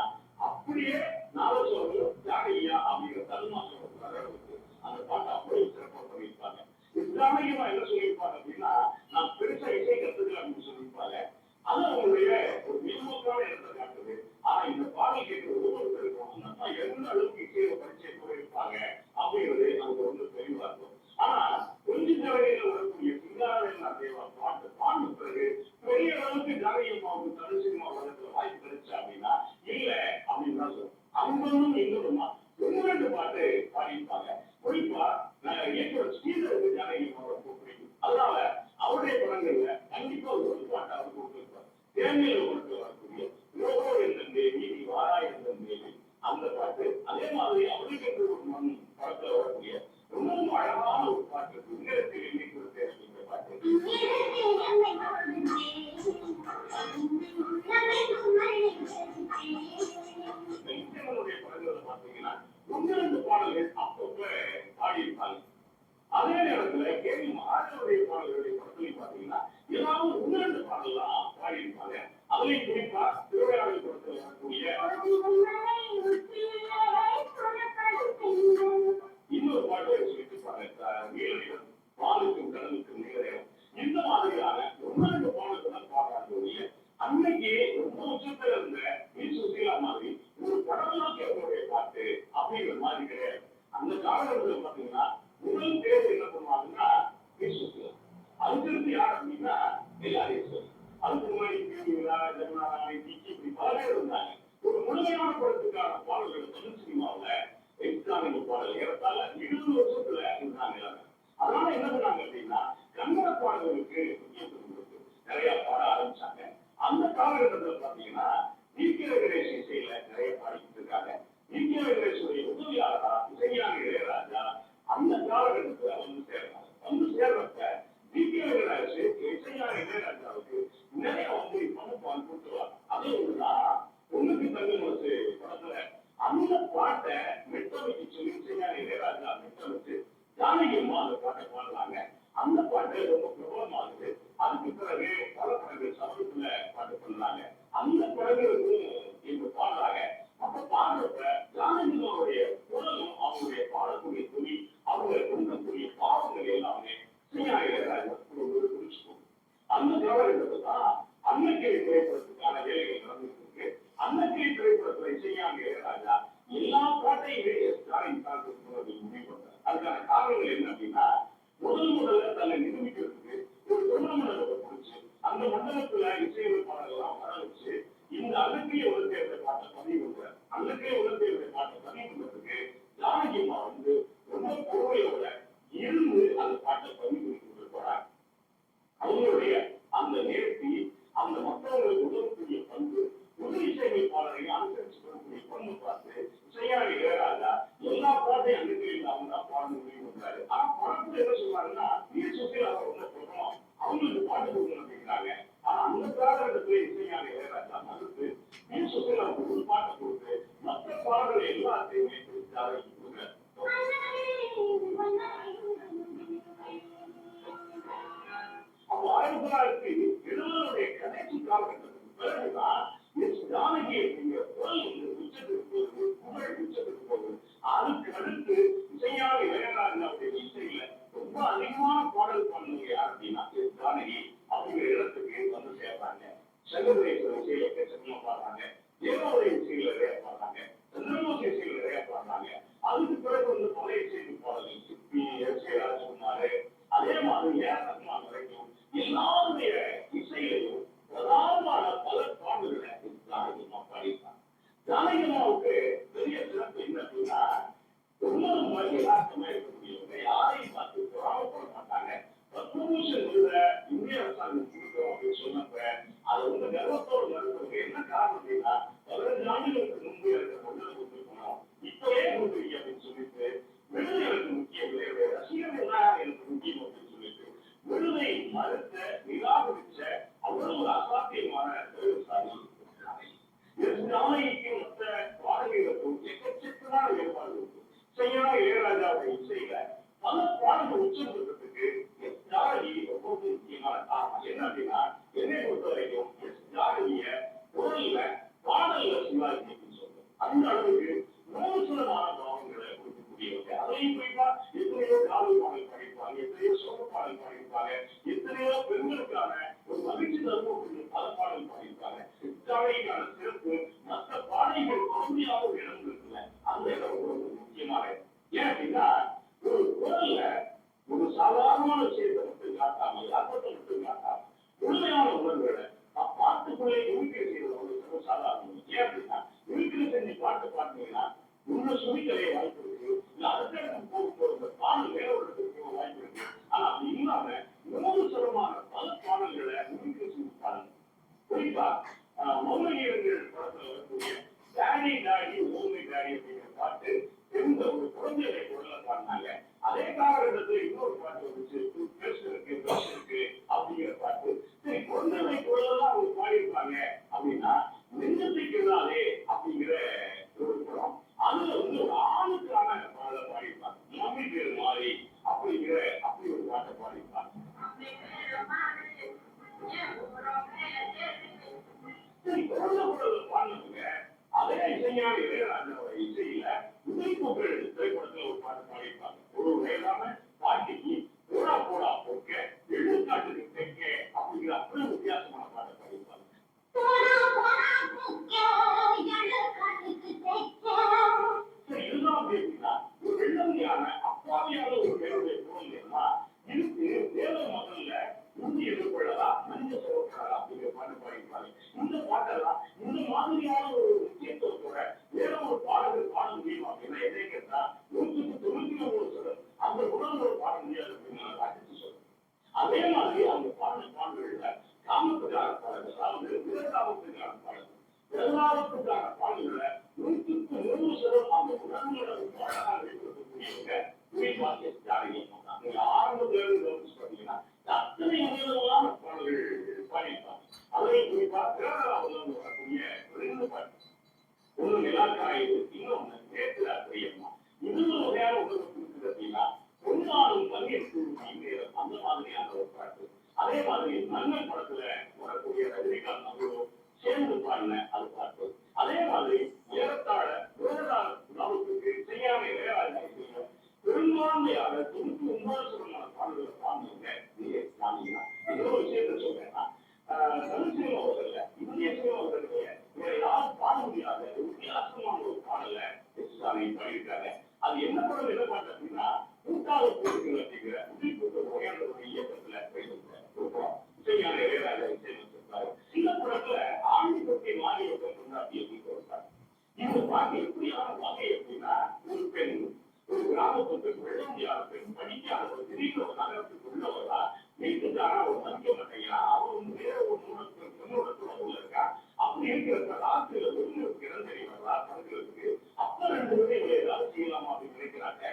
அப்படியே நானும் சொல்றது ஜானகியா அப்படிங்கிற தன்மாசம் அந்த பாட்டை அப்படியே சிறப்பாக பண்ணியிருப்பாங்க. ஜானகியமா என்ன சொல்லியிருப்பாங்க அப்படின்னா நான் பெருசா இசை கத்துக்கல அப்படின்னு சொல்லியிருப்பாங்க. அது அவங்களுடைய ஒரு மேம்போக்கான இடத்தை காட்டுது. ஆனா இந்த பாடல் கேட்கிற ஒவ்வொருத்தருக்கும் அந்த அம்மா எந்த அளவுக்கு இசையை பரிச்சை போயிருப்பாங்க அப்படிங்கிறது நமக்கு ரொம்ப தெளிவா இருக்கும். ஆனா கொஞ்சம் ஜானகியில வரக்கூடிய சிங்காரவேலா தேவா பாட்டு பாடின பிறகு பெரிய அளவுக்கு ஜானகி அம்மாவுக்கு தமிழ் சினிமா உலகத்துல வாய்ப்பு கிடைச்சா அப்படின்னா இல்ல அப்படின்னு தான் சொல்லுவோம். அவங்களும் இன்னொருமா 2 பாட்டு பாடியிருப்பாங்க. குறிப்பா இயக்குனர் ஸ்ரீதருக்கு ஜானகி அம்மாவோட பிடிக்கும். அதனால அவருடைய படங்கள்ல கண்டிப்பா ஒரு பாட்டு அவர் கொடுத்திருப்பார். தேர்தல் உலகத்தில் வரக்கூடிய ரோகோ என்ற தேவி வாராய் என்ற தேவி அந்த பாட்டு. அதே மாதிரி அவருக்கு என்று ஒரு மண் படத்துல வரக்கூடிய ரொம்பவும் அழகான ஒரு பாட்டு உன்னதத்தில் என்னை கொடுத்த அப்படிங்கிற பாட்டு. பாத்தீங்கன்னா ஒன்று ரெண்டு பாடல்கள் அப்பப்ப பாடியிருப்பாங்க. அதே நேரத்துல கேள்வி மாணவருடைய பாடல்களுடைய படத்துலையும் பாத்தீங்கன்னா ஏதாவது ஒன்று ரெண்டு பாடலாம் பாடியிருப்பாங்க. அதுலயும் குறிப்பா திருவிழாவில் படத்தில் வரக்கூடிய இன்னொரு பாட்டு சொல்லிட்டு நீலநிலம் வானுக்கும் கடலுக்கும் நிகழம். இந்த மாதிரியான ஒன்று ரெண்டு பாடல்கள் தான் பாடுறாங்க. அன்னைக்கு ரொம்ப உச்சத்துல இருந்த சுசீலா மாதிரி ஒரு படம்லாம் கேட்கக்கூடிய பாட்டு அப்படிங்கிற மாதிரி கிடையாது. அந்த காலகட்டத்தில் பாத்தீங்கன்னா முதல் தேர்வு என்ன பண்ணுவாங்கன்னா சுசீலா. அதுக்கு யார் அப்படின்னா எல்லாரையும் சொல்லி அதுக்கு முன்னாடி இப்படி பல பேர் இருந்தாங்க. ஒரு முழுமையான படத்துக்கான பாடல்கள் தமிழ் சினிமாவில் எக்ஸ்ட்ரானிக் பாடல் ஏறத்தால 20 வருஷத்துல இருந்தாங்க. அதனால என்ன பண்ணாங்க அப்படின்னா கன்னட பாடல்களுக்கு முக்கியத்துவம் கொடுத்து நிறைய பாட ஆரம்பிச்சாங்க. அந்த காலகட்டத்தில் பாத்தீங்கன்னா வெங்கடேஷ் இசையில நிறைய பாடிக்கிட்டு இருக்காங்க. வெங்கடேஷுடைய உதவியாளரா இசைஞானி இளையராஜா அந்த காலகட்டத்துல வந்து சேர்றாங்க. வந்து சேர்றப்ப வெங்கடேஷ் இசைஞானி இளையராஜாவுக்கு நிறைய வந்து பணம் கொடுத்துருவாங்க. அது ஒண்ணுதான் ஒண்ணுக்கு தங்க மனசு படத்துல அந்த பாட்டை மெட்டமைக்கு சொல்லி இசைஞானி இளையராஜா மெட்டமைச்சு ஜானகி அம்மா அந்த பாட்டை பாடுறாங்க. அந்த பாட்டு ரொம்ப பிரபலமாகுது. அதுக்கு பிறகு பல படங்கள் சமூகத்துல பாட்டு பண்ணாங்க. அந்த படங்களுக்கு இவங்க பாடுறாங்க. அப்ப பாடுறப்ப ஜானகிமாவுடைய குரலும் அவங்களுடைய பாடக்கூடிய துணி அவங்க கொடுக்கக்கூடிய பாவங்கள் எல்லாமே குறிச்சுக்கணும். அந்த காலகட்டத்தில் தான் அன்னக்கிளி திரைப்படத்துக்கான வேலைகள் நடந்துட்டு இருக்கு. அன்னக்கிளி திரைப்படத்துல இசைஞானி இளையராஜா எல்லா பாட்டையுமே ஸ்டாலின் முடிவு பண்றாரு. அதுக்கான காரணங்கள் என்ன அப்படின்னா முதல்ல தன்னை நிரூபிக்கிறதுக்கு ஒரு தொழில் மண்டலத்தை பிடிச்சு அந்த மண்டலத்துல இசையமைப்பாளர்கள்லாம் வர வச்சு இந்த அன்னக்கிளி உலகத்தை பாட்டை பதிவு பண்றாரு. அன்னக்கிளி உலகத்தை பாட்டை பதிவு பண்றதுக்கு ஜானகி அம்மா வந்து ரொம்ப பொறுமையோட இருந்து அந்த பாட்டை பதிவு பண்ணி கொண்டிருக்கிறார். அவங்களுடைய அந்த நேர்த்தி அந்த மற்றவர்களுக்கு உதவக்கூடிய பண்பு புது இசையமைப்பாளரையும் அனுசரிச்சு வரக்கூடிய பண்பு பார்த்து இசைஞானி இளையராஜா எல்லா பாட்டையும் அன்னக்கிளியில் அவங்க தான் பாட முடிவு பண்றாரு. ஆனா படத்துல என்ன சொல்றாங்கன்னா சுசீலா ரொம்ப பிரபலம் அவங்களுக்கு பாட்டு கொடுக்கணும் அப்படிங்கிறாங்க. ஆனா அந்த காலகட்டத்துல இசைஞானி இளையராஜா மறுத்து சுசீலாவுக்கு ஒரு பாட்டை கொடுத்து மற்ற பாடல்கள் எல்லாத்தையுமே கொடுக்குறாரு. அப்போ 1970 கடைசி காலகட்டத்துக்கு பிறகுதான் ஜானகி அப்படிங்கிற குரல் வந்து உச்சத்துக்கு போகுது, புகழ் உச்சத்துக்கு போகுது. அதுக்கு அடுத்து இசைஞானி இளையராஜாவுடைய இசையில ரொம்ப அதிகமான பாடல் பாடுங்க யார் அப்படின்னா ஜானகி அப்படிங்கிற இடத்துக்கு வந்து சேர்றாங்க. சங்கரேஸ்வரர் இசையில எக்கச்சக்கமா பாடுறாங்க. தேவாலய இசையில நிறைய பாடுறாங்க. சந்திரமோசி இசையில நிறைய பாடுறாங்க. அதுக்கு பிறகு வந்து பழைய இசை பாடல்கள் சிப்பி ராஜ்குமார் அதே மாதிரி ஏறத்தான் வரைக்கும் எல்லாருடைய இசையிலையும் பிரதானமான பல பாடல்களை ஜானகிமா பாடியிருக்காங்க. ஜானகிமாவுக்கு பெரிய சிறப்பு என்ன அப்படின்னா ரொம்ப யதார்த்தமா இருக்கக்கூடியவங்க யாரையும் பார்த்து பொறாமப்பட மாட்டாங்க. பத்மபூஷன் இந்திய அரசாங்கம் கொடுக்கிறோம் அப்படின்னு சொன்னப்ப அதை வந்து கர்வத்தோடு நடத்துறவங்க என்ன காரணம் அப்படின்னா 15 ஆண்டுகளுக்கு முன்பு எனக்கு கொண்டு கொடுத்துருக்கணும் இப்பவே கொடுக்குறீங்க அப்படின்னு சொல்லிட்டு விருது எனக்கு முக்கியம் இல்லை, ரசிகர்கள் தான் எனக்கு முக்கியம் அப்படின்னு சொல்லிட்டு விருதை மறுத்த நிராகரிச்ச அவ்வளவு ஒரு அசாத்தியமான ஜானகிக்கு மற்ற பாடல்களுக்கும் எக்கச்சக்கமான வேறுபாடு இருக்கு. இசைஞானி இளையராஜாவுடைய இசையில பல பாடல்கள் உச்சப்படுறதுக்கு ஜானகி ரொம்ப முக்கியமான காரணம் என்ன அப்படின்னா என்னை பொறுத்த வரைக்கும் ஜானகிய குரல்ல பாடல்ல சிவாஜி அப்படின்னு சொல்றோம். அந்த அளவுக்கு மோசமான பாவங்களை கொடுக்கக்கூடியவங்க. அதையும் குறிப்பா எத்தனையோ காதல் பாடல் பாடிப்பாங்க, எத்தனையோ சோக பாடல் பாடிப்பாங்க, எத்தனையோ பெண்களுக்கான ஒரு மகிழ்ச்சி தருவக்கூடிய பல பாடல் பாடியிருப்பாங்க. ஜானகிக்கான சிறப்பு மற்ற பாடல்கள் பகுதியாக ஒரு இடம் இருக்குல்ல, அந்த இடம் ரொம்ப முக்கியமானது. ஏன் அப்படின்னா ஒரு குரல்ல ஒரு சாதாரணமான விஷயத்தை மட்டும் காட்டாமல் அர்த்தத்தை மட்டும் காட்டாமல் உண்மையான உணர்வுகளை பாட்டுக்குள்ளே யூகிக்க செய்வது ஒரு சாதாரணம். ஏன் அப்படின்னா யூகிக்க செஞ்சு பாட்டு பாட்டீங்கன்னா உள்ள சுவிக்கலைய வாய்ப்பு இருக்கு, இல்ல அடுத்த இடத்துக்கு போகும்போது பாடல் வேற ஒரு இடத்துக்கு போக வாய்ப்பு இருக்கு. ஆனா அப்படி இல்லாம 100% பல பாடல்களை யூகிக்க செஞ்சு பாருங்க. குறிப்பா மௌனகீரங்கள் படத்துல வரக்கூடிய டேடி டாடி ஓமை டாடி அப்படிங்கிற பாட்டு இருந்த ஒரு குழந்தைகளை குரல்ல பாடினாங்க. அதே காலகட்டத்தில் இன்னொரு பாட்டு வந்துச்சு பேசுறதுக்கு அப்படிங்கிற பாட்டு. சரி, குழந்தைகளை குரலெல்லாம் அவங்க பாடியிருப்பாங்க அப்படின்னா நெஞ்சத்துக்கு எதிராலே அப்படிங்கிற ஒரு படம் அதுல இசைஞானி இளையராஜாவோட இசையில முதல் புகழ் திரைப்படத்துல ஒரு பாட்டு பாடியிருப்பாங்க. ஒரு வயதான பாட்டிக்கு போடா போடா போக்க எழுதுக்காட்டுக்கு தெக்க அப்படிங்கிற அப்படி வித்தியாசமான பாட்டை பாடியிருப்பாங்க. இதுதான் அப்படின்னா ஒரு வெள்ளந்தியான அப்பாவியான ஒரு பேருடைய குழந்தைன்னா இதுக்கு வேத மகன்ல உறுதி எதிர்கொள்ளலாம் மனித சிறப்பாளா அப்படிங்கிற பாட்டு பாடியிருப்பாங்க. இந்த பாட்டெல்லாம் இந்த மாதிரியான ஒரு முக்கியத்துவத்தோட வேற ஒரு பாடல்கள் பாட முடியும் அப்படின்னா எதை கேட்டா 199% அந்த உணர்வு பாட முடியாது அப்படின்னு நான் அடிச்சு சொல்றேன். அதே மாதிரி அவங்க பாடல் பாடல்கள்ல காமத்துக்கான பாடல்கள் அதாவது விரதாபத்துக்கான பாடல்கள் விரதாபத்துக்கான பாடல்கள 100% அந்த உணர்வுகளோட பாடலாக வெளிப்படுத்தக்கூடியவங்க குறிப்பாக ஜானகி அம்மா. நீங்க ஆரம்பத்துல இருந்து கவனிச்சு பாத்தீங்கன்னா அத்தனை விதமான பாடல்கள் பாடியிருப்பாங்க. அதையும் குறிப்பா விரதாபத்துல வரக்கூடிய 2 பாட்டு, ஒண்ணு நிலாக்காயுது, இன்னொன்னு நேற்று அம்மா. இன்னொரு வகையான உணர்வு கொடுக்குது அப்படின்னா பொன்னாலும் பங்கேற்று அந்த மாதிரியான ஒரு பாட்டு. அதே மாதிரி மன்னன் படத்துல வரக்கூடிய ரஜினிகாந்த் அவர்களும் சேர்ந்து பாடின அது பாட்டு. அதே மாதிரி ஏறத்தாழ விவசாயத்துக்கு செய்யாம இளையராஜா பெரும்பான்மையாக 99% பாடல்களை பாடுங்க. இன்னொரு விஷயத்த சொல்றேன்னா தமிழ் சினிமா அவர்கள இந்திய சினிமா அவர்களுடைய வேற யாரும் பாட முடியாத வித்தியாசமான ஒரு பாடல பாடியிருக்காங்க. அது என்ன படம் என்ன பாட்டு அப்படின்னா கூட்டாக போக்குகள் அப்படிங்கிற உயர்ந்தவருடைய இயக்கத்துல இசைஞான இளையராஜா இசையமைச்சிருப்பாரு. இந்த படத்துல ஆண்டி பற்றி மாறி கொண்டாடி அப்படின்னு சொல்றாங்க. இந்த பாட்டு எப்படியான வகை அப்படின்னா ஒரு பெண் ஒரு கிராமத்து பெண் வெள்ளந்தியான பெண் படிக்காத ஒரு திடீர்னு ஒரு நகரத்துக்கு உள்ளவரா வீட்டுக்கு ஆனா ஒரு மதிக்க மாட்டேங்கிறா. அவன் வேற ஒரு பெண்ணோட தொடர்புல இருக்கா. அப்படி இருக்கிற ராத்திரியில வெளியூருக்கு இடம் தெரியவர்களா படுக்கிறதுக்கு அப்ப 2 பேரும் ஏதாவது செய்யலாமா அப்படின்னு நினைக்கிறாங்க.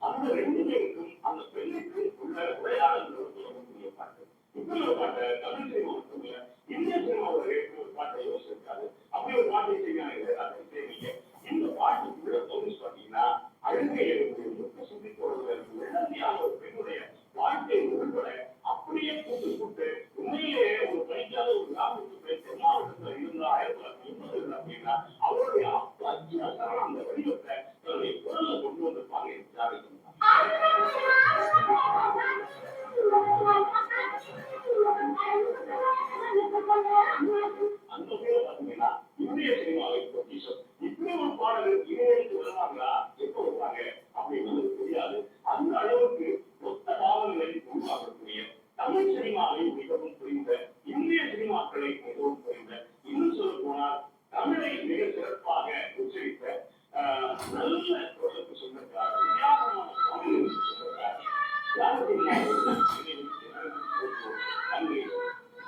அந்த 2 பேருக்கும் அந்த பெண்ணுக்கு உள்ள விளையாடல்கள் சொல்லக்கூடிய பாட்டு. இப்படி ஒரு பாட்டை தமிழ் சினிமா மட்டும் இந்திய சினிமாவோட ஒரு பாட்டை யோசிச்சிருக்காரு. அப்படி ஒரு பாட்டை செய்வீங்க. இந்த பாட்டுக்குள்ள தோணுச்சு பாத்தீங்கன்னா அழுகை சுத்தி போடுறது வெள்ளந்தியான ஒரு பெண்ணுடைய வாழ்க்கை உள்பட அப்படியே கூட்டு உண்மையிலேயே ஒரு படிக்காத ஒரு கிராமத்து பெண் தென்மாவட்டத்துல இருந்தா 1980 அப்படின்னா அவருடைய அந்த வடிவத்தை தன்னுடைய குரல்ல கொண்டு வந்திருப்பாங்க. அந்த பேர் பாத்தீங்கன்னா இந்திய சினிமாவை இப்படி ஒரு பாடல் இணையத்துக்கு வருவாங்களா எப்ப வருவாங்க அப்படின்னு தெரியாது. அந்த அளவுக்கு மொத்த பாவங்களை உருவாக்கக்கூடிய தமிழ் சினிமாவை மிகவும் புரிந்த இந்திய சினிமாக்களை மிகவும் புரிந்த இன்னும் சொல்ல போனால் தமிழை மிக சிறப்பாக உச்சரித்த நல்ல குரலுக்கு சொன்னதாக வித்தியாசமான பாடல்களுக்கு சொன்னதாக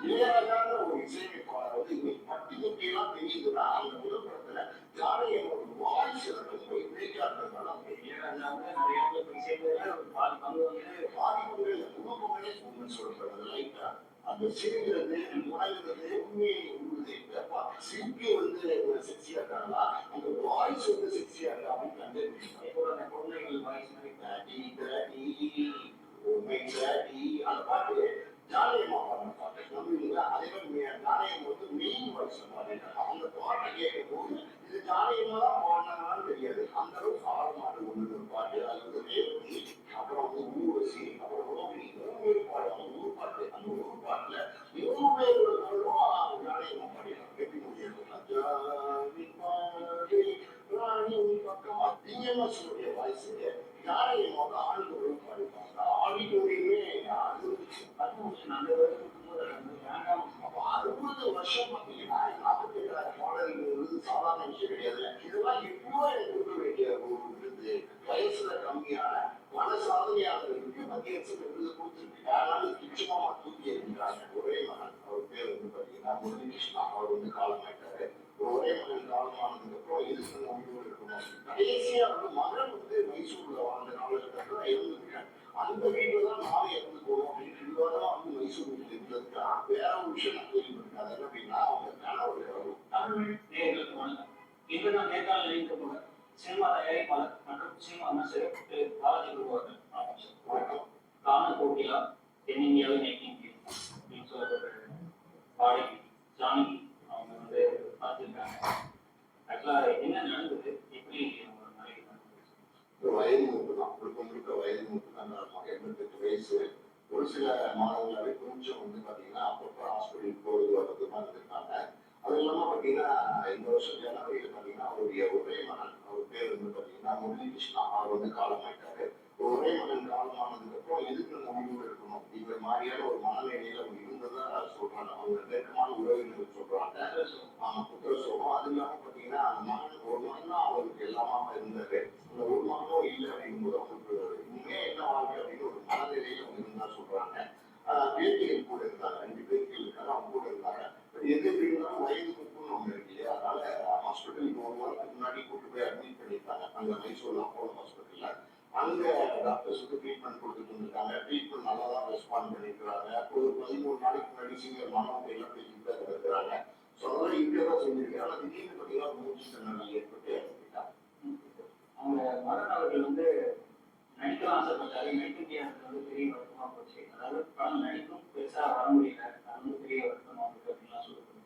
இளையராஜான ஒரு இசையமைப்பாளர் வந்து இன்னைக்கு பட்டி தொட்டியெல்லாம் தெரியுதுன்னா அந்த முதல் படத்துல ஜானகியோட வாய்ஸ் ரொம்ப இணைக்காட்டுறதுனால இளையராஜாவுக்கு நிறைய பாதி பங்கு முழு பங்கு சொல்றது லைட்டா அந்த சிரிக்கிறது முறைகிறது உண்மையை உண்மை சிரிப்பு வந்து செக்ஸியா இருக்காங்களா அந்த வாய்ஸ் வந்து செக்ஸியா இருக்கா அப்படின்னு கண்டுபிடிச்சாங்க. அந்த குழந்தைகள் வாய்ஸ் மாதிரி தாடி தாடி உண்மை தாடி அந்த பாட்டு ஜானகியம்மா பாடுற பாட்டு நம்புவீங்களா? அதே மாதிரி ஜானகியம்மா வந்து மெயின் வாய்ஸ் பாடிட்டாங்க. அந்த பாட்டை கேட்கும் போது இது ஜானகியம்மா தான் பாடினாங்கன்னு தெரியாது. அந்த அளவுக்கு ஆழமான ஒன்று பாட்டு. அது வந்து ரேவதி, அப்புறம் வந்து ஊர்வசி, அப்புறம் ரோகிணி 3 பேர் பாடுவாங்க. ஒரு பாட்டு அந்த ஒரு பாட்டுல 3 பேரோட குரலும் ஜானகியம்மா பாடினாங்க. எப்படி முடியாது பக்கமா டிஎம்எஸ் வாய்ஸ் ஜானகியம்மா ஆளுநர் பாடிப்பாங்க. ஆடிட்டோரியுமே 60 வருஷம் பார்த்தீங்கன்னா 47,000 பாடல்கள் சாதாரண விஷயம் கிடையாது. இதெல்லாம் எப்போ எனக்கு கொடுக்க வேண்டிய ஒரு விருது. வயசுல கம்மியான பல சாதனையாளர்களுக்கு மத்திய அரசு விருது கொடுத்துருக்கு. யாராலும் நிச்சயமா தூக்கி இருக்கிறாங்க. ஒரே மகன் அவர் பேர் வந்து பார்த்தீங்கன்னா முரளிகிருஷ்ணா. அவர் வந்து காலமாயிட்டாரு. ஒரே மகன் காலமானதுக்கு அப்புறம் எதுக்கு முடிவு எடுக்கணும். கடைசியா வந்து மகன் வந்து மைசூர்ல வாழ்ந்த காலகட்டத்தில் இருந்திருக்கேன். அந்த வீட்டுல தான் நானும் இறந்து போவோம் அப்படின்னு 2 வாரம் வந்து மைசூர் வீட்டுல இருந்ததுக்கா வேற ஒரு விஷயம் நான் கேள்விப்பட்டேன். அது என்ன அப்படின்னா அவங்க கணவர் தமிழ் நேர்களுக்கு வணக்கம். இன்று நான் நேர்காணல் இணைக்கப்பட்ட சினிமா தயாரிப்பாளர் மற்றும் சினிமா அமைச்சர் திரு பாலாஜி குருவார்கள். வணக்கம். காண போட்டியா தென்னிந்தியாவின் அப்படின்னு சொல்லப்பட்ட பாடகி ஜானகி அவங்க வந்து பார்த்துருக்காங்க. ஆக்சுவலா என்ன நடந்தது அந்த 88 வயசு. ஒரு சில மாதங்களாவே கொஞ்சம் வந்து பாத்தீங்கன்னா அப்பப்போ ஹாஸ்பிட்டல் போறது வர்றது மாதிரி இருக்காங்க. அது இல்லாம பாத்தீங்கன்னா இந்த வருஷம் ஜனவரியில பாத்தீங்கன்னா அவருடைய ஒரே மகன், அவர் பேர் வந்து பாத்தீங்கன்னா முரளி கிருஷ்ணா, அவர் வந்து காலமாயிட்டாரு. ஒரே மகன் காலமானதுக்கு அப்புறம் எதுக்கு நம்ம முடிவு எடுக்கணும், இந்த மாதிரியான ஒரு மனநிலையில அவங்க இருந்ததா சொல்றாங்க. அவங்க நெருக்கமான உறவினர்கள் சொல்றாங்க. புத்திர சோகம். அது இல்லாம பாத்தீங்கன்னா அந்த மகன் ஒரு மகன் தான் அவருக்கு எல்லாமா இருந்தாரு. அந்த ஒரு மகனும் இல்லை அப்படிங்கும்போது அவங்களுக்கு இனிமே என்ன வாழ்க்கை அப்படின்னு ஒரு மனநிலையில அவங்க இருந்தா சொல்றாங்க. பேட்டிகள் கூட இருந்தாங்க, 2 பேட்டிகள் இருக்காங்க, அவங்க கூட இருந்தாங்க. எது எப்படி இருந்தாலும் வயது குப்புன்னு ஒண்ணு இருக்கு இல்லையா, அதனால ஹாஸ்பிட்டலுக்கு 1 வாரத்துக்கு முன்னாடி கூட்டு போய் அட்மிட் பண்ணியிருக்காங்க அங்க மைசூர்ல அப்போலோ ஹாஸ்பிட்டல்ல. அங்க டாக்டர்ஸ் வந்து ட்ரீட்மெண்ட் கொடுத்துட்டு இருக்காங்க. ட்ரீட்மெண்ட் நல்லா தான் ரெஸ்பாண்ட் பண்ணிருக்காங்க. ஒரு 13 நாளைக்கு முன்னாடி சீனியர் மாணவர்கள் எல்லாம் பேசிட்டு தான் இருக்கிறாங்க. ஸோ அதெல்லாம் இப்படியெல்லாம் செஞ்சிருக்கேன். ஆனால் திடீர்னு பார்த்தீங்கன்னா மூச்சு திணறல் ஏற்பட்டு இறந்துட்டாங்க. அவங்க மகன் அவர்கள் வந்து நடிக்கலாம் ஆசைப்பட்டாரு, நடிக்க முடியாதது வந்து பெரிய வருத்தமா போச்சு. அதாவது படம் நடிக்கும் பெருசா வர முடியல, அது வந்து பெரிய வருத்தமா இருக்கு அப்படின்லாம் சொல்லப்படுது.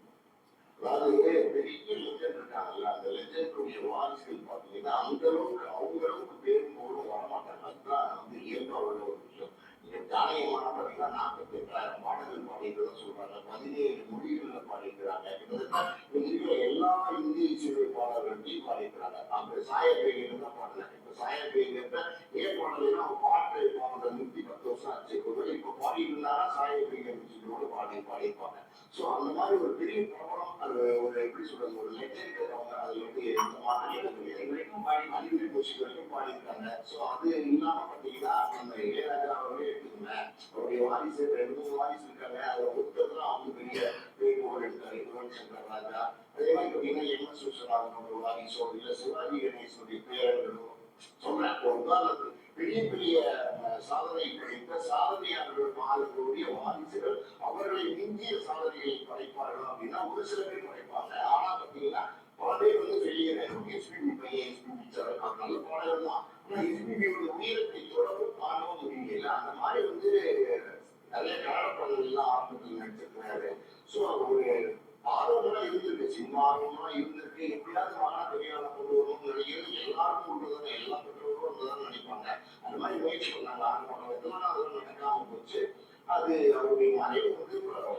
அதாவது பெரிய லெஜெண்ட் இருக்காங்கல்ல, அந்த லெஜெண்டுடைய வாரிசுகள் பார்த்தீங்கன்னா அந்த அளவுக்கு அவங்க அளவுக்கு பேரும் போலும் வரமாட்டாங்க. அதுதான் வந்து இயல்பா உள்ள ஒரு விஷயம். நீங்க ஜானகியமான பார்த்தீங்கன்னா 48,000 பாடல்கள் பாடிக்கிறதா சொல்றாங்க, 17 மொழிகள்ல பாடிக்கிறாங்க. கிட்டத்தட்ட இருக்கிற எல்லா இந்திய இசையமைப்பாளர்களையும் பாடிக்கிறாங்க. அவங்க சாயப்பேகையில தான் பாடினாங்க. இப்ப சாயப்பேகையில ஏன் பாடலைன்னா அவங்க பாட்டு பாடுறத நிறுத்தி 10 வருஷம் ஆச்சு. ஒருவேளை இப்ப பாடிட்டு இருந்தாலும் சாயப்பேகை மியூசிக்கோட பாடிப்பாங்க. ஸோ அந்த மாதிரி ஒரு பெரிய பிரபலம், அது ஒரு எப்படி சொல்றது, ஒரு லெஜெண்ட். அவங்க அதுல வந்து எந்த மாற்றங்களும் கிடையாது. அனிருத் மியூசிக் வரைக்கும் பாடியிருக்காங்க. ஸோ அது இல்லாம பார்த்தீங்கன்னா அந்த இளையராஜா அவர்களே எடுத்துக்கோங்க, அவருடைய வாரிசு 2, 3 வாரிசு இருக்காங்க. அதுல ஒருத்தர் தான் அவங்க பெரிய புகழ் எடுத்தாரு, யுவன் சங்கர் ராஜா. அதே மாதிரி பார்த்தீங்கன்னா MS விஸ்வநாதனோட வாரிசோ இல்ல சிவாஜி கணேசனுடைய பேரர்களோ சொல்றேன். ஒரு உதாரணத்துக்கு பெரிய பெரிய சாதனை படைத்த சாதனையாளர்கள் மாணவர்களுடைய வாரிசுகள் அவர்களை மிஞ்சிய சாதனைகளை படைப்பார்கள் அப்படின்னா ஒரு சில பேர் படைப்பாங்க. ஆனா பாத்தீங்கன்னா பல பேர் வந்து வெளியே எஸ்பிபி பையன், எஸ்பிபி சார் நல்ல பாடகர் தான். ஆனா எஸ்பிபியோட உயரத்தை தொடர்பு காணவும் முடியல. அந்த மாதிரி வந்து நிறைய கன்னட படங்கள்லாம் ஆரம்பத்தில் நடிச்சிருக்கிறாரு. ஸோ ஒரு ஆர்வம்லாம் இருந்திருக்கு, சினிமா ஆர்வம்லாம் இருந்திருக்கு. எப்படியாவது மகனா பெரியாள கொண்டு வரணும்னு நினைக்கிறது எல்லாருக்கும் உள்ளதானே, எல்லா பெற்றோரும் உள்ளதான் நினைப்பாங்க. அந்த மாதிரி முயற்சி பண்ணாங்க. அதனால அதெல்லாம் நடக்காம போச்சு. அது அவருடைய மறைவு வந்து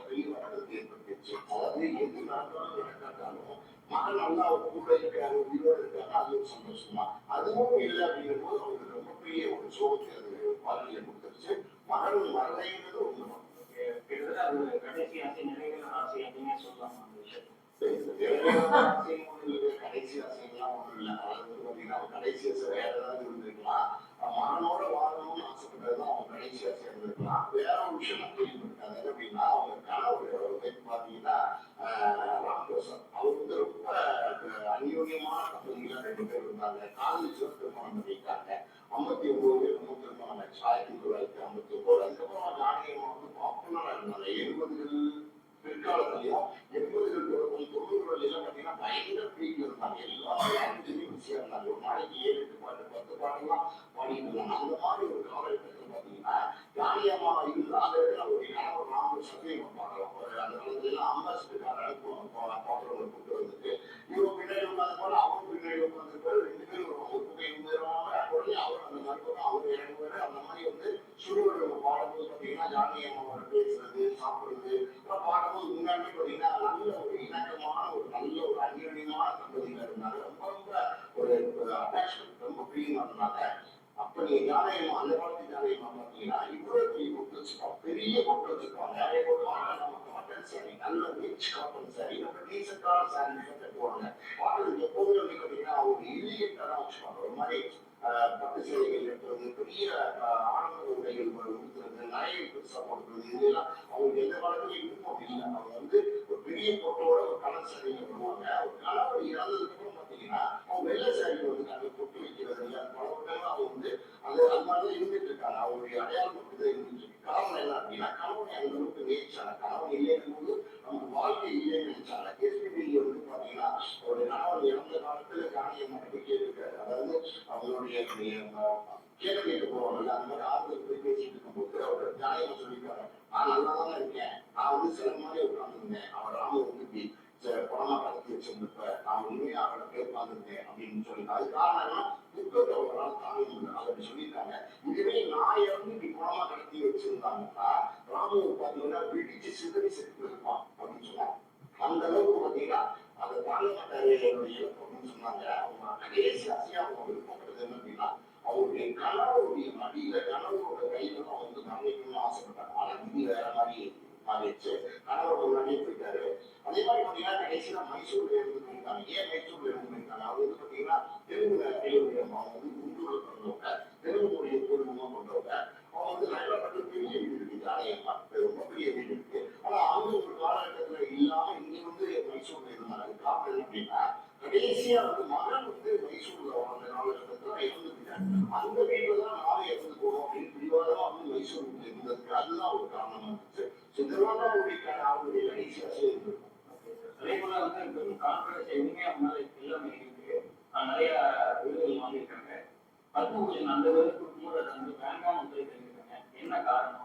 பெரிய வழக்கத்தை ஏற்படுத்திடுச்சு. அதாவது எது நடந்தாலும் நடக்காட்டாலும் மகன் நல்லா கூட இருக்காரு, உயிரோடு இருக்காரு, அது ஒரு சந்தோஷமா. அதுவும் இல்லை அப்படிங்கும் போது அவருக்கு ரொம்ப பெரிய ஒரு சோகத்தை அது வாழ்க்கையில கொடுத்துருச்சு. மகன் மறைங்கிறது ஒண்ணுதான். கிட்டத்தட்ட அது ஒரு கடைசி ஆசை நிறைவேற ஆசை அப்படின்னு சொல்லலாம் அந்த விஷயத்தை. கடைசி ஆசைகள்லாம் ஒண்ணும் இல்லை. அதாவது வந்து பாத்தீங்கன்னா கடைசி ஆசை வேற ஏதாவது இருந்திருக்கலாம். மகனோட வாழணும்னு ஆசைப்பட்டதுதான் அவங்க கடைசி ஆசையா இருந்திருக்கலாம். வேற ஒரு விஷயம் நான் கேள்விப்பட்டேன். அது அப்படின்னா அவங்க கணவர் பாத்தீங்கன்னா ராமபிரசாத், அவர் வந்து ரொம்ப அந்யோன்யமான தம்பதிகளா 2 பேர் இருந்தாங்க. காதலிச்சு திருமணம் பண்ணிட்டாங்க. 59 என்னமோ திருமணம் ஆச்சு, 1959. அதுக்கப்புறம் ஜானகியம்மா வந்து பாப்புலரா இருந்தாங்க. 70கள் பிற்காலத்திலையும் 80கள் தொடக்கம் 90கள் எல்லாம் பாத்தீங்கன்னா பயங்கர பீக்ல இருந்தாங்க. எல்லாரும் பிஸியா இருந்தாங்க. ஒரு நாளைக்கு 7, 8 பாட்டு 10 பாட்டுலாம் பாடிட்டு இருந்தாங்க. அந்த மாதிரி ஒரு காலகட்டத்தில் பாத்தீங்கன்னா ஜானகியம்மா இல்லாத அவருடைய கணவர் ராமபிரசாத்தையும் நம்ம பார்க்கலாம். அந்த காலத்துல எல்லாம் அம்பாசிடர் அனுப்புவாங்க பாப்புலர் கூட்டு வந்துட்டு இவங்க பின்னாடி உட்காந்து போல அவங்க பின்னாடி உட்காந்துருப்பாரு. 2 பேரும் ஒரு புகை உடனே அவர் அந்த நடுவரும் அவர் இறங்குவாரு. அந்த மாதிரி வந்து சுடுவர்கள் பாடும்போது பாத்தீங்கன்னா ஜானகியம்மாவோட பேசுறது, சாப்பிடுறது பாடும்போது முன்னாடி பாத்தீங்கன்னா நல்ல ஒரு இணக்கமான ஒரு நல்ல ஒரு அந்யோன்யமான தம்பதிகள் இருந்தாங்க. ரொம்ப ரொம்ப ஒரு அட்டாச்மெண்ட், ரொம்ப பிரியமா இருந்தாங்க. அப்ப நீங்க ஜானகியம்மா அந்த காலத்து ஜானகியம்மா பாத்தீங்கன்னா இவ்வளவு பெரிய கொட்டு வச்சிருப்பாங்க, பெரிய கொட்டு வச்சிருப்பாங்க. நம்ம காட்டன் சாரி, நல்ல ரிச் காட்டன் சாரி, நம்ம டீசென்டான சாரி கட்டுவாங்க. பாடுறதுக்கு எப்போதுமே வந்து பாத்தீங்கன்னா அவங்க இலியண்டா தான் வச்சுப்பாங்க. ஒரு மாதிரி பட்டு சேலைகள் எடுக்கிறது, பெரிய ஆடம்பர உடைகள் உடுத்துறது, நகைகள் பெருசா போடுறது, இதெல்லாம் அவங்க எந்த காலத்துலயும் விருப்பம் இல்லை. அவங்க வந்து ஒரு பெரிய பொட்டோட ஒரு கலர் சாரியில வருவாங்க. ஒரு கணவர் இறந்ததுக்கு அப்புறம் பாத்தீங்கன்னா அவங்க வெள்ளை சாரிக்கு வந்து அந்த பொட்டு வைக்கிறது இல்லை. பல வருடங்களா அவங்க வந்து அது மாதிரிதான் இருந்துட்டு இருக்காங்க. அவங்களுடைய அடையாளம் அப்படிதான் இருந்துட்டு இருக்கு. காரணம் என்ன அப்படின்னா கணவனை அந்த அளவுக்கு நேசிச்சாங்க. கணவன் இல்லைன்னு போது நமக்கு வாழ்க்கை இல்லைன்னு நினைச்சாங்க. எஸ்பிபி வந்து பாத்தீங்கன்னா அவருடைய கணவன் இறந்த காலத்துல ஜானகியம்மா கிட்ட கேட்டிருக்காரு. அதாவது அவங்களுடைய கேள்வி கேட்க போவாங்கல்ல, அந்த மாதிரி ஆறுதல் போய் பேசிட்டு இருக்கும்போது அவர் ஜானகியம்மா சொல்லியிருக்காரு, நான் நல்லா தான் இருக்கேன், நான் வந்து சில மாதிரி உட்கார்ந்துருந்தேன், அவர் ராம வந்து பணமா கடத்தி வச்சிருந்தப்ப நான் உண்மையா அவரை பேர் பார்த்துருந்தேன் அப்படின்னு சொல்லியிருக்காங்க. அது காரணம் என்ன, துக்கத்தை அவங்களால தாங்க முடியல. அதை அப்படி சொல்லியிருக்காங்க. இதுவே நான் காரணம்னா ராணுவம் பாத்தீங்கன்னா வெடிச்சு சிதறி செத்து இருப்பான் அப்படின்னு சொன்னாங்க. அந்த அளவுக்கு பாத்தீங்கன்னா அதை தாங்க மாட்டாரு என்னுடைய இலக்கு அப்படின்னு சொன்னாங்க. அவங்க கடைசி ஆசையா அவங்க விருப்பப்பட்டது என்ன அப்படின்னா அவருடைய கணவருடைய மடியில கணவரோட கையில தான் வந்து மரணிக்கணும்னு ஆசைப்பட்டாங்க. ஆனா இது வேற மாதிரி மாறிடுச்சு. கணவர் முன்னாடியே போயிட்டாரு. அதே மாதிரி பாத்தீங்கன்னா கடைசியில மைசூர்ல இருந்து போயிருக்காங்க. ஏன் மைசூர்ல இருந்து போயிருக்காங்க? அவங்க வந்து பாத்தீங்கன்னா தெலுங்குல அவங்க வந்து குண்டூர்ல பிறந்தவங்க, தெலுங்கு மொழியை பூர்வமா கொண்டவங்க. அவங்க வந்து ஹைதராபாத்ல பெரிய வீடு இருக்கு, ஜாலியம்மா ரொம்ப பெரிய வீடு இருக்கு. ஆனா அங்க ஒரு காலகட்டத்துல இல்லாம இங்க வந்து மைசூர்ல இருந்தாங்க. காரணம் என்ன அப்படின்னா கடைசியா வந்து மகன் வந்து மைசூர்ல வாழ்ந்த காலகட்டத்துல இறந்துட்டாங்க. அந்த வீட்டுல தான் நானே இறந்து போறோம் அப்படின்னு பிடிவாதமா வந்து மைசூருக்கு இருந்ததுக்கு அதுதான் ஒரு காரணமா இருந்துச்சு. இதெல்லாம் தான் அவருடைய கடைசி ஆசை இருந்திருக்கும். அதே போல வந்து பெரும் கான்ட்ரவர்சி எதுவுமே அவங்களால எல்லாமே இருக்கு. நிறைய விருதுகள் வாங்கியிருக்காங்க. பத்மபூஷன் அந்த விருது கொடுக்கும்போது அதை வந்து வேண்டாம் தெரிவிக்கிறாங்க. என்ன காரணம்?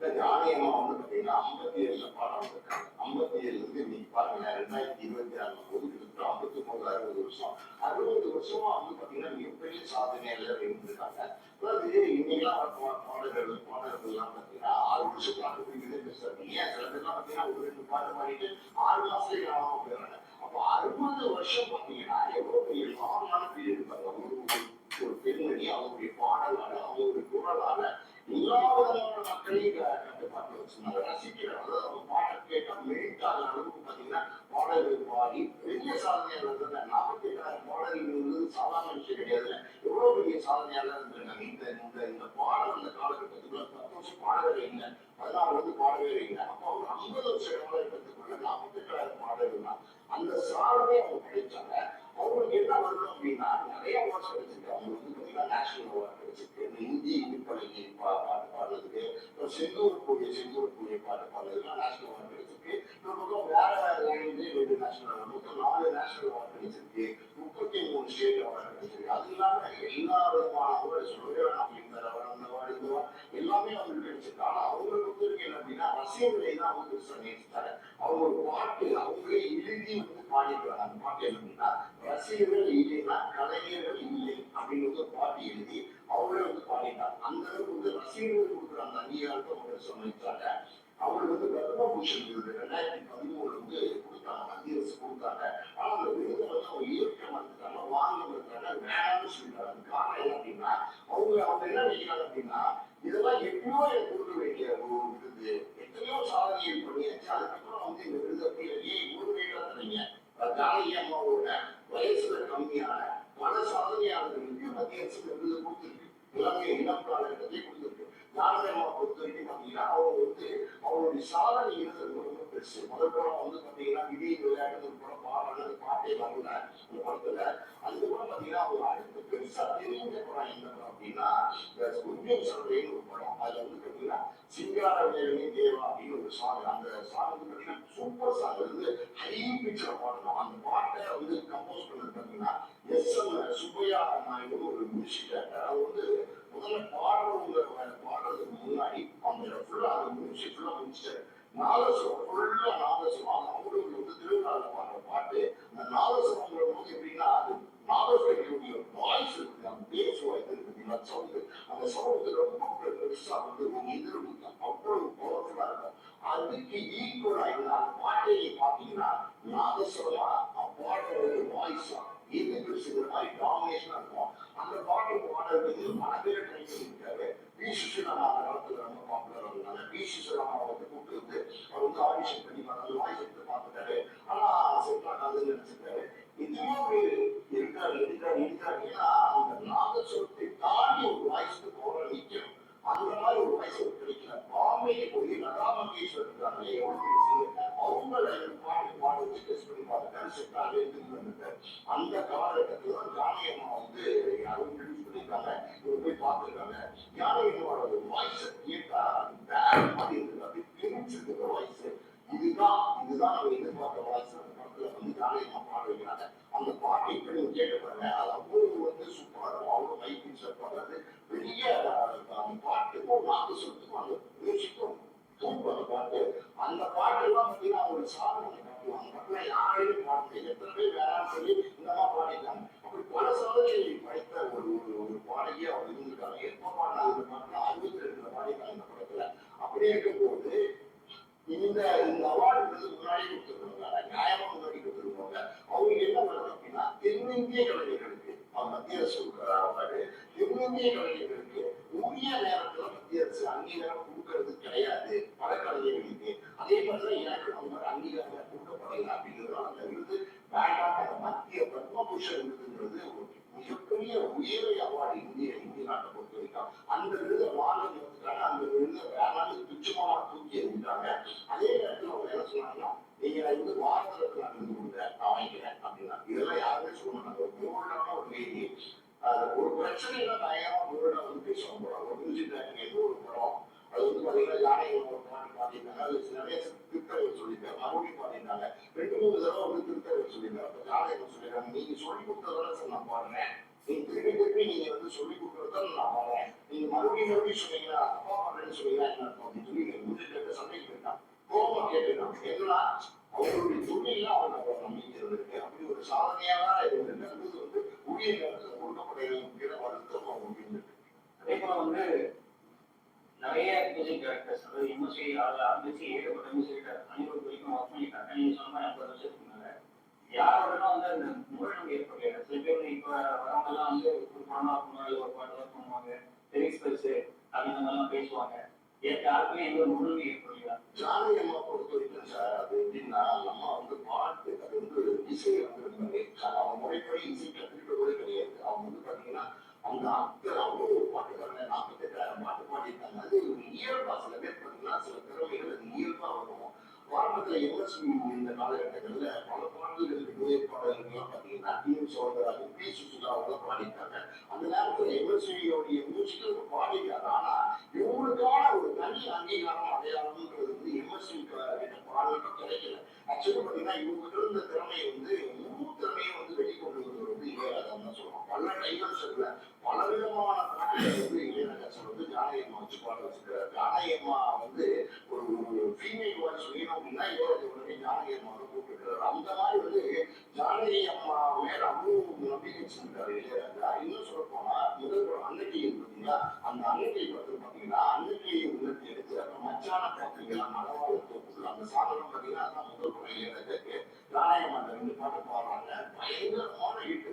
ஜானகியம்மா வந்து பாத்தீங்கன்னா 57 பாடம் வந்திருக்காங்க. 57 வந்து இன்னைக்கு பாருங்க 2026 போது கிட்டத்தட்ட 59 வருஷம் 60 வருஷமா வந்து பாத்தீங்கன்னா மிகப்பெரிய சாதனையாளர் இருந்திருக்காங்க. அதாவது இன்னைக்கெல்லாம் பாடல்கள்லாம் பாத்தீங்கன்னா 6 வருஷத்துக்கு ஆகக்கூடியதே பெருசாக. ஏன் சில பேர்லாம் பாத்தீங்கன்னா ஒரு 2 பாட்டு பாடிட்டு 6 மாசத்துலயே காணாம போயிடுறாங்க. அப்போ 60 வருஷம் பாத்தீங்கன்னா எவ்வளவு பெரிய லாங்கான பீரியட் இருப்பாங்க. ஒரு பெண்மணி அவங்களுடைய பாடலால அவங்களுடைய குரலால எல்லா விதமான மக்களையும் கட்டுப்பாட்டு வச்சிருந்தாங்க. ரசிக்கிறாங்க. அதாவது அவங்க பாட்டை கேட்டா மெயிட் ஆகிற அளவுக்கு பாத்தீங்கன்னா பாடல்கள் பாடி பெரிய சாதனையாளர் தானே. 48,000 பாடல்கள் சாதாரண விஷயம் கிடையாது. எவ்வளவு பெரிய சாதனையாளர் இருந்திருக்காங்க. இந்த பாடல் அந்த காலகட்டத்துக்குள்ள 10 வருஷம் பாடவே இல்லை, 16 வந்து பாடவே இல்லை. அப்போ அவங்க 50 வருஷம் காலகட்டத்துக்குள்ள 48,000 பாடல்கள் தான் அந்த சாதனையை அவங்க கிடைச்சாங்க. அவங்களுக்கு என்ன வரணும் அப்படின்னா நிறைய அவார்ட்ஸ் கிடைச்சிருக்கு. அவங்க வந்து பாத்தீங்கன்னா நேஷனல் அவார்ட் கிடைச்சிருக்கு. இந்தி பழகி பாட்டு பாடுறதுக்கு, செந்தூர் கூடிய பாட்டு பாடுறதுக்கு நேஷனல் அவார்ட் கிடைச்சிருக்கு. இந்த பக்கம் வேற லாங்குவேஜ் 2 நேஷனல் அவார்ட், மொத்தம் 4 நேஷனல் அவார்ட் கிடைச்சிருக்கு. 33 ஸ்டேட் அவார்ட் கிடைச்சிருக்கு. அது இல்லாம எல்லா விதமான அவார்டு சொல்லவே வேணாம். இந்த அவார்டு அந்த அவார்டு இந்த அவார்டு எல்லாமே அவங்களுக்கு கிடைச்சிருக்கு. ஆனா அவங்களை பொறுத்த வரைக்கும் என்ன அப்படின்னா ரசிகர்களை தான் அவங்க பெருசாக நேசித்தாங்க. அவங்க ஒரு பாட்டு அவங்களே எழுதி வந்து பாடிடுறாங்க. அந்த பாட்டு என்ன அப்படின்னா ரசிகர்கள் இல்லைன்னா கலைஞர்கள் இல்லை அப்படின்னு ஒரு பாட்டு எழுதி அவங்களே வந்து பாடிட்டாங்க. அந்த அளவுக்கு வந்து ரசிகர்கள் கொடுக்குற அந்த அங்கீகாரத்தை அவங்க சமைச்சாங்க. அவங்களுக்கு வந்து பத்மபூஷன் விருது 2013 வந்து கொடுத்தாங்க, மத்திய அரசு கொடுத்தாங்க. ஆனா அந்த விருதை வந்து அவங்க ஏற்க மறுத்துட்டாங்க, வாங்க மறுத்தாங்க, வேணாம்னு சொல்லிட்டாங்க. காரணம் என்ன அப்படின்னா அவங்க என்ன நினைக்கிறாங்க அப்படின்னா இதெல்லாம் எப்பயோ எனக்கு கொடுக்க வேண்டிய ஒரு விருது, எத்தனையோ சாதனைகள் பண்ணியாச்சு, அதுக்கப்புறம் வந்து இந்த விருது அப்படியே ஏன் ஒரு வேட்டா தரீங்க? ஜானகி அம்மாவோட வயசுல கம்மியான பல சாதனையாளர்களுக்கு மத்திய அரசு விருது கொடுத்துருக்கு. எல்லாமே இளம் காலகட்டத்திலே கொடுத்துருக்கு. ஜானகி அம்மா பொறுத்த வரைக்கும் பாத்தீங்கன்னா அவங்க வந்து அவங்களுடைய சாதனை இருந்தது ரொம்ப பெருசு. முதல் படம் வந்து பாத்தீங்கன்னா விதி விளையாட்டு ஒரு படம் பாடுறது பாட்டே வரல அந்த படத்துல. அதுக்கப்புறம் பாத்தீங்கன்னா அவங்க அடுத்த பெருசா தெரிஞ்ச படம் என்ன படம் அப்படின்னா உத்தியோக சந்தைன்னு ஒரு படம். அதுல வந்து பாத்தீங்கன்னா சிங்கார வேலனே தேவா அப்படின்னு ஒரு சாங். அந்த சாங் வந்து பாத்தீங்கன்னா சூப்பர் சாங். வந்து ஹை பிக்சர பாடணும். அந்த பாட்டை வந்து கம்போஸ் பண்ணது பாத்தீங்கன்னா எஸ்.எம். சுப்பையா நாயுடு ஒரு மியூசிக் டைரக்டர். அது வந்து முதல்ல பாடுறதுக்கு முன்னாடி அந்த ஃபுல்லா அந்த மியூசிக் ஃபுல்லா முடிச்சிட்டாரு. நாதஸ்வரம் ஃபுல்லா நாதஸ்வரம். அவங்களுக்கு வந்து திருவிழாவில் பாடுற பாட்டு அந்த நாதஸ்வரங்கிற போது எப்படின்னா அது நாதஸ்வரத்துடைய வாய்ஸ் இருக்கு, அந்த பேஸ் வாய்ஸ் இருக்கு, சவுண்டு. அந்த சவுண்டு ரொம்ப பெருசா வந்து ஒரு எதிர்ப்பு அவ்வளவு பவர்ஃபுல்லா இருக்கும். அதுக்கு ஈக்குவலா இந்த அந்த பாட்டையை பார்த்தீங்கன்னா நாதஸ்வரமா பாடுற ஒரு வாய்ஸா எது பெருசுங்கிற மாதிரி டாமினேஷனா இருக்கும். அந்த பாட்டு பாடுறதுக்கு பல பேரை ட்ரை பண்ணியிருக்காரு. பி. சுஷிலா அந்த காலத்துல ரொம்ப பாப்புலர் இருந்தாங்க. பி. சுஷிலா வந்து கூப்பிட்டு வந்து அவர் வந்து ஆடிஷன் பண்ணி அந்த வாய்ஸ் எடுத்து பார்த்துட்டாரு. ஆனா செட் ஆகாதுன்னு நினைச்சிருக்காரு. இதுவே இருக்காரு. ஏன்னா அந்த நாதஸ்வரத்தை தாண்டி ஒரு வாய்ஸ்க்கு போற நிற்கணும். அந்த மாதிரி ஒரு வாய்ஸ் கிடைக்கல. பாம்பேக்கு போய் லதா மங்கேஷ்வர் இருக்காங்களே அவங்கள பாட்டு பாட வச்சு டெஸ்ட் பண்ணி பார்த்துட்டாரு. செட் ஆகுது. அந்த காலகட்டத்தில் தான் ஜானகி அம்மா வந்து யாரும் ப்ரொடியூஸ் பண்ணியிருக்காங்க. இவங்க போய் பார்த்துருக்காங்க. ஜானகி அம்மாவோட வாய்ஸ் கேட்டா வேற மாதிரி இருக்கு. அப்படி தெரிஞ்சிருக்கிற வாய்ஸ் இதுதான் நம்ம எதிர்பார்த்த வாய்ஸ். அந்த படத்துல வந்து ஜானகி அம்மா பாட வைக்கிறாங்க. அந்த பாட்டு இப்ப நீங்க கேட்டு பாருங்க. அது அவ்வளவு வந்து சூப்பரா இருக்கும். அவ்வளவு ஹை பிக்சர் பாடுறது பெரிய அந்த பாட்டுக்கும் நாதஸ்வரத்துக்கும் அந்த மியூசிக்கும் தூக்கும் அந்த பாட்டு. அந்த பாட்டு எல்லாம் பார்த்தீங்கன்னா அவங்களோட சாதனை காட்டுவாங்க. அந்த பாட்டுல யாரையும் பாட முடியாது. எத்தனை பேர் வேணாம்னு சொல்லி இந்த மாதிரி பாடிட்டாங்க. அப்படி பல சாதனைகளை படைத்த ஒரு பாடகியே அவர் இருந்திருக்காங்க. எப்ப பாடினா அந்த பாட்டுல 62 பாடிட்டாங்க இந்த படத்துல. தென்னிந்திய கலைஞர்களுக்கு மத்திய அரசு அவார்டு தென்னிந்திய கலைஞர்களுக்கு உரிய நேரத்துல மத்திய அரசு அங்கீகாரம் கொடுக்கறது கிடையாது பல கலைஞர்களுக்கு. அதே மாதிரிதான் எனக்கு அந்த மாதிரி அங்கீகாரம் கொடுக்கப்படல அப்படிங்கிறது அந்த விருது வேண்டாம். மத்திய பத்மபூஷன் விருதுங்கிறது ஒரு மிகப்பெரிய உயரிய அவார்டு இந்திய நாட்டை பொறுத்த வரைக்கும். அந்த விருதை வாங்க வந்துட்டாங்க, அந்த விருதை வேணாலும் துச்சமா தூக்கி எறிஞ்சிட்டாங்க. அதே நேரத்தில் அவங்க என்ன சொன்னாங்கன்னா, நீங்க வந்து பாரத ரத்னா விருது கொடுங்க நான் வாங்கிக்கிறேன் அப்படின்னா. இதெல்லாம் யாருமே சொல்ல மாட்டாங்க. ஒரு போல்டான ஒரு லேடி ஒரு பிரச்சனையில பயங்கரமா போல்டா வந்து பேசுவாங்க போறாங்க. ஒரு மியூசிக் டைரக்டர் ஏதோ ஒரு படம் அது வந்து பாத்தீங்கன்னா யானைகள் ஒரு பாட்டு பாடிட்டாங்க, அது நிறைய திருத்தங்கள் சொல்லியிருக்காங்க, மறுபடியும் பாடிட்டாங்க, 2-3 தடவை வந்து திருத்தங்கள் சொல்லியிருக்காங்க. அப்ப யானை என்ன சொல்லிடுறாங்க, நீங்க சொல்லி கொடுத்ததால சார் நான் பாடுறேன், நீங்க திருப்பி நீங்க வந்து சொல்லி கொடுக்கறதால நான் பாடுறேன், நீங்க மறுபடியும் சொன்னீங்கன்னா அப்பா பாடுறேன்னு சொன்னீங்கன்னா என்ன அர்த்தம் அப்படின்னு சொல்லி மியூசிக் டைரக்டர் சண்டைக்கு போயிட்டான். கோபமா கேட்டுருக்காங்க. என்னன்னா அவங்களுடைய தொழில அவங்க நம்பிக்கை இருந்திருக்கு. அப்படி ஒரு சாதனையாதான் இருந்திருக்கு. அது வந்து உரிய நேரத்தில் கொடுக்கப்பட்ட வருத்தம் அவங்களுக்கு இருந்திருக்கு. அதே போல வந்து நிறைய மியூசிக் டைரக்டர்ஸ் அதாவது எம்எஸ்சி ஆரம்பிச்சு ஏகப்பட்ட மியூசிக் டைரக்டர் அனைவரும் வரைக்கும் ஒர்க் பண்ணிட்டாங்க. நீங்க சொன்ன மாதிரி 50 வருஷத்துக்கு மேல யாரோடனா வந்து அந்த முரணம் ஏற்படல. சில பேர் இப்ப வரவங்க எல்லாம் வந்து ஒரு படம் பண்ணுவாங்க, ஒரு பாட்டு ஒர்க் பண்ணுவாங்க, லிரிக்ஸ் பெருசு அப்படின்ற மாதிரிலாம் பேசுவாங்க. யாருக்குமே எந்த ஒரு முரணம் ஏற்படலையா? ஜானகி அம்மா பொறுத்த வரைக்கும் சார் அது எப்படின்னா, நம்ம வந்து பாட்டு அது வந்து இசை வந்து அவங்க முறைப்படி இசை கற்றுக்கிட்ட கூட கிடையாது. அவங்க வந்து பாத்தீங்கன்னா அவங்க அவ்வளவு பாட்டுக்காரங்க 48,000 பாட்டு பாடியிருக்காங்க. அது இயல்பா சில பேர் பாத்தீங்கன்னா சில திறமைகள் அது இயல்பா வரும். ஆரம்பத்துல எம்எஸ்வி இந்த காலகட்டங்கள்ல பல பாடல்களுக்கு நுழைவு பாடல்கள்லாம் பாத்தீங்கன்னா டிஎம் சௌந்தரராஜன், பி சுசிலா அவங்க பாடிட்டாங்க. அந்த நேரத்துல எம்எஸ்வியோடைய மியூசிக்கல் பாடிட்டாங்க. ஆனா இவங்களுக்கான ஒரு தனி அங்கீகாரம் அடையாளம்ன்றது வந்து எம்எஸ்வி பாடலுக்கு கிடைக்கல. ஆக்சுவலி பாத்தீங்கன்னா இவங்க இருந்த திறமையை வந்து முழு திறமையை வந்து வெளிக்கொண்டு வருவது வந்து இளையராஜான்னு தான் சொல்லுவோம். பல டைமென்ஷன்ல பல விதமான பாட்டுகளை வந்து இளையராஜா வந்து ஜானகி அம்மா வச்சு பாட வச்சுக்கிறார். ஜானகி அம்மா வந்து ஒரு ஃபீமேல் வாய்ஸ் வேணும் அப்படின்னா இளையராஜா உடனே ஜானகி அம்மா கூப்பிட்டுருக்காரு. அந்த மாதிரி வந்து ஜானகி அம்மா மேல அவ்வளவு நம்பிக்கை வச்சிருக்காரு இளையராஜா. இன்னும் சொல்ல போனா முதல் படம் அன்னைக்கு பார்த்தீங்களா, அந்த அன்னைக்கு படத்தில் பார்த்தீங்கன்னா அன்னைக்கு உள்ளத்தை எடுத்து அப்புறம் மச்சான பார்த்தீங்கன்னா மனவாள தோப்புகள் அந்த சாதனம் பார்த்தீங்கன்னா அதான் முதல் படம் இளையராஜாக்கு. ஜானகி அம்மா அந்த 2 பாட்டு பாடுறாங்க, பயங்கரமான ஹிட்,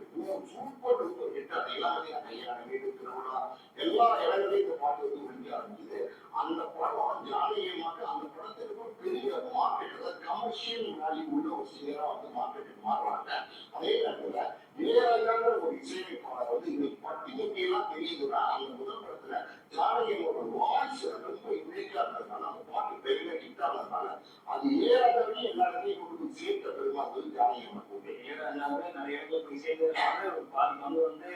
சூப்பர் டூப்பர் ஹிட். அதெல்லாம் பார்த்தீங்கன்னா கல்யாணம், வீடு, திருவிழா எல்லா இடங்களையும் இந்த பாட்டு வந்து முடிஞ்ச ஆரம்பிக்குது. அந்த படம் ஜானகி அம்மாக்கு அந்த படத்துக்கு ஒரு பெரிய மார்க்கெட், அதாவது கமர்ஷியல் வேல்யூ உள்ள ஒரு சிங்கரா வந்து மார்க்கெட்டுக்கு மாறுறாங்க. அதே நேரத்துல இளையராஜாங்கிற ஒரு இசையமைப்பாளர் வந்து இன்னைக்கு பட்டியலாம் தெரியுதுன்னா அந்த முதல் படத்துல ஜானகி அம்மாவோட வாய்ஸ் ரொம்ப யூனிக்கா இருந்ததுனால அந்த பாட்டு பெரிய ஹிட் ஆனதுனால அது இளையராஜாவே எல்லா இடத்தையும் கொண்டு சேர்த்த பெருமா வந்து ஜானகி அம்மா கூப்பிட்டு இளையராஜாவே நிறைய இடத்துல போய் சேர்ந்ததுனால ஒரு பாதி வந்து வந்து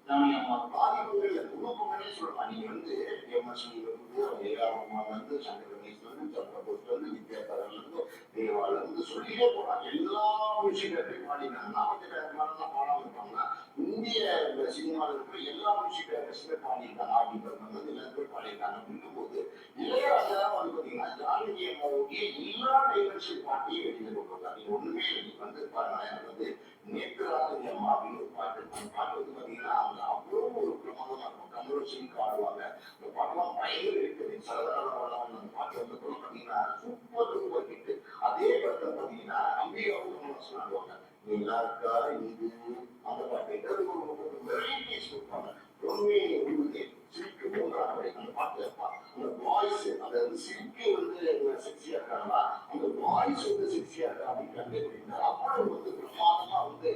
ஜானகி அம்மா பாதிப்புகள் குழுப்பமே சொல்லலாம். நீங்க வந்து எம்எஸ்வி வந்து ஏஆர்மா வந்து சங்கர் கணேஷ்ல இருந்து சந்திரபோஸ்ல இருந்து வித்யாசாகர்ல இருந்து தேவால இருந்து சொல்லிட்டே போறாங்க. எல்லா மியூசிக் பாடினாங்க. 48,000 பாடாம இருப்பாங்கன்னா இந்திய சினிமாவில் இருக்கிற எல்லா மியூசிக் டைரக்டர்ஸுமே பாடியிருக்காங்க. ஆடி பர்மன் வந்து எல்லா பேர் பாடியிருக்காங்க. அப்படின்னும் போது இளையராஜா வந்து பாத்தீங்கன்னா ஜானகி அம்மாவுடைய எல்லா டைவர்ஷன் பாட்டையும் வெளியில கொண்டு வந்தாங்க. நீங்க ஒண்ணுமே எனக்கு வந்து பாருங்க, எனக்கு வந்து நேற்று ராத்திரி அம்மா அப்படின்னு ஒரு பாட்டு, அந்த பாட்டு வந்து பாத்தீங்கன்னா அவங்க அவ்வளவு ஒரு பிரமாதமா இருக்கும். கமர்ஷியலுக்கு ஆடுவாங்க. அந்த பாட்டெல்லாம் பயங்கர இருக்குது. சரதராஜன் அந்த பாட்டு வந்து பாத்தீங்கன்னா சூப்பர் டூப்பர் ஹிட். அதே படத்துல பாத்தீங்கன்னா அம்பிகாவும் கமலஹாசன் ஆடுவாங்க. நிலாக்கா இது அந்த பாட்டு ஒரு வெரைட்டிஸ் கொடுப்பாங்க. ரொம்பவே உழுது சிரிக்கு 3ஆம் வரை அந்த பாட்டு அந்த வாய்ஸ் அந்த சிரிக்கு வந்து செக்ஸியா இருக்காங்களா, அந்த வாய்ஸ் வந்து செக்ஸியா இருக்கா அப்படின்னு கண்டுபிடிக்கிறாங்க. அவ்வளவு வந்து பிரமாதமா வந்து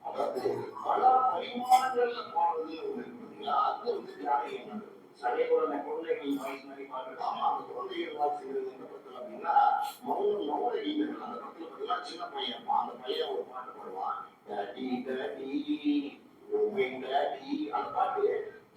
அதாவது பல பரிமாணங்கள்ல பாடுறது ஒண்ணு இருக்குதுங்களா, அது வந்து ஜானகி அம்மா. அதே போல அந்த குழந்தைகள் வாய்ஸ் மாதிரி பாடுறது. ஆமா, அந்த குழந்தைகள் வாய்ஸ்ங்கிறது எந்த படத்துல அப்படின்னா மௌன கீதங்கள். அந்த படத்துல பாத்தீங்கன்னா சின்ன பையன் இருப்பான். அந்த பையன் ஒரு பாட்டு பாடுவான், டாடி டாடி டாடி. அந்த பாட்டு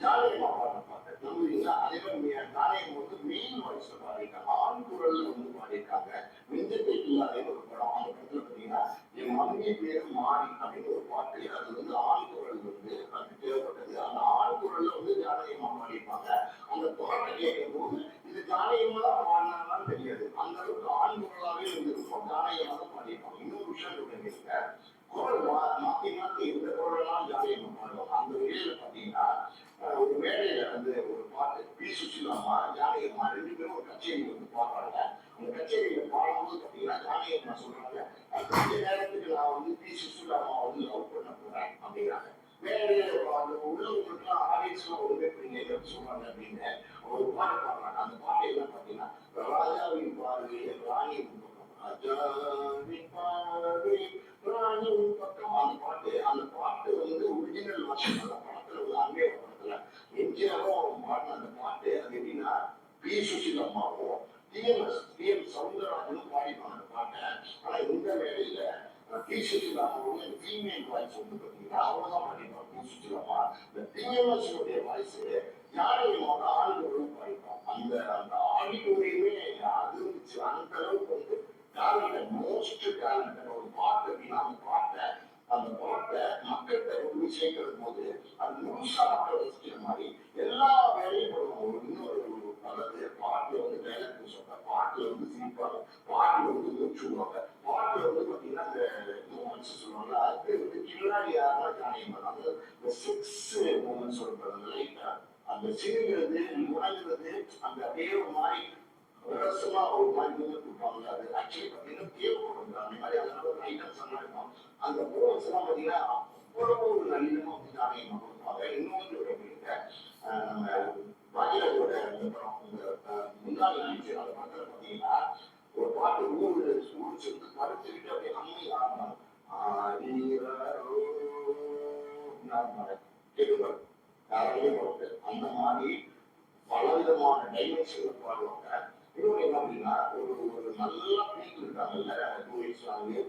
ஜானகி அம்மா பாடுற பாட்டு நம்புவீங்களா? அதே மாதிரி ஜானகி அம்மா வந்து மெயின் வாய்ஸ்ல பாடியிருக்காங்க, ஆண் குரல்ல வந்து பாடியிருக்காங்க. நெஞ்சத்தை இல்லாத ஒரு படம். அந்த படத்துல பாத்தீங்கன்னா என் மம்மி பேரு மாறி அப்படின்னு ஒரு பாட்டு, அது வந்து ஆண் குரல் வந்து அது தேவைப்பட்டது. அந்த ஆண் குரல்ல வந்து ஜானகி அம்மா பாடியிருப்பாங்க. அந்த பாட்டை கேட்கும் போது இது ஜானகி அம்மா தான் பாடினாங்கன்னு தெரியாது, அந்த அளவுக்கு ஆண் குரலாவே இருந்திருக்கும். ஜானகி அம்மா தான் பாடியிருப்பாங்க. இன்னொரு விஷயம் சொல்றீங்க, குரல் மாத்தி மாத்தி இந்த குரலெல்லாம் ஜானகி அம்மா பாடுவாங்க. அந்த வழியில பாத்தீங்கன்னா ஒரு மேடையில வந்து ஒரு பாட்டு பி சுசிலா அம்மா ஜானகி அம்மா 2 பேரும் ஒரு கச்சேரி வந்து பாடுறாங்க. அந்த கச்சேரியில பாடும்போது பாத்தீங்கன்னா ஜானகியம்மா சொல்றாங்க, கொஞ்ச நேரத்துக்கு நான் வந்து பி சுசிலாமா வந்து லவ் பண்ண போறேன் அப்படிங்கிறாங்க. வேற அந்த உள்ளவங்களுக்குலாம் ஆடியன்ஸ்லாம் ஒருமைப்படுங்க சொல்றாங்க அப்படின்னு ஒரு பாட்டு பாடுறாங்க. அந்த பாட்டு என்ன பார்த்தீங்கன்னா, ராஜாவின் பார்வையில் ராணியின் பக்கம், ராஜாவின் பார்வையில் ராணியின் பக்கம். அந்த பாட்டு வந்து ஒரிஜினல் வருஷன் படத்துல வந்து அங்கே படத்துல எம்ஜிஆரும் பாடின அந்த பாட்டு. அது எப்படின்னா பி சுசில் அம்மாவும் டிஎம் சவுந்தரராஜனும் பாடிப்பாங்க அந்த பாட்டை. ஆனா இந்த வேலையில பி சுசில் அம்மாவும் அந்த ஃபீமேல் வாய்ஸ் வந்து பார்த்தீங்கன்னா அவ்வளவுதான் பாடிப்பாங்க. பி சுசில் அம்மா இந்த டிஎம்எஸ் வாய்ஸ் யாரையும் ஆளுநர்களும் பாடிப்பாங்க. அந்த அந்த ஆடிட்டோரியமே அது இருந்துச்சு. அந்த அளவுக்கு வந்து டேலண்டட், மோஸ்ட் டேலண்டட் ஒரு பாட்டு அப்படின்னா அந்த பாட்டை மக்கள்கிட்ட கொண்டு போய் சேர்க்கிறது போது அது முழுசா மக்கள் ரசிக்கிற மாதிரி எல்லா வேலையும் பண்ணுவோம். இன்னொரு அதாவது பாட்டுல வந்து டைலாக் சொல்றாங்க, பாட்டுல வந்து சிரிப்பாங்க, பாட்டுல வந்து மூச்சுவாங்க, பாட்டுல வந்து பாத்தீங்கன்னா இந்த மூமெண்ட்ஸ் சொல்லுவாங்க. அது வந்து கில்லாடி யாருன்னா ஜானகியம்மா. அந்த சிக்ஸ் மூமெண்ட்ஸ் சொல்றாங்க, லைட்டா அந்த சிரிக்கிறது, உணர்கிறது, அந்த அப்படியே ஒரு மாதிரி விரசமா ஒரு மாதிரி கொடுப்பாங்க. அது ஆக்சுவலி பாத்தீங்கன்னா தேவைப்படுங்க அந்த மாதிரி. அதனால ஒரு ஐட்டம்ஸ் எல்லாம் இருக்கும். அந்த மூமெண்ட்ஸ் எல்லாம் பாத்தீங்கன்னா அவ்வளவு ஒரு நல்லமா வந்து ஜானகியம்மா கொடுப்பாங்க. இன்னொன்று அப்படிங்க, நம்ம பாஜகவோட அந்த படம் முன்னாடி நினைச்சு அந்த படத்துல பாத்தீங்கன்னா ஒரு பாட்டு ஊரு சேர்ந்து படுத்துக்கிட்டு அப்படியே அம்மை ஆடணும். கேட்குவாங்க யாராலையும் போட்டு அந்த மாதிரி பலவிதமான டைமென்ஷன்ல பாடுவாங்க. இன்னொன்று என்ன அப்படின்னா ஒரு நல்ல பீக் இருக்காங்கல்ல, டூரிஸ்ட் சாங்கு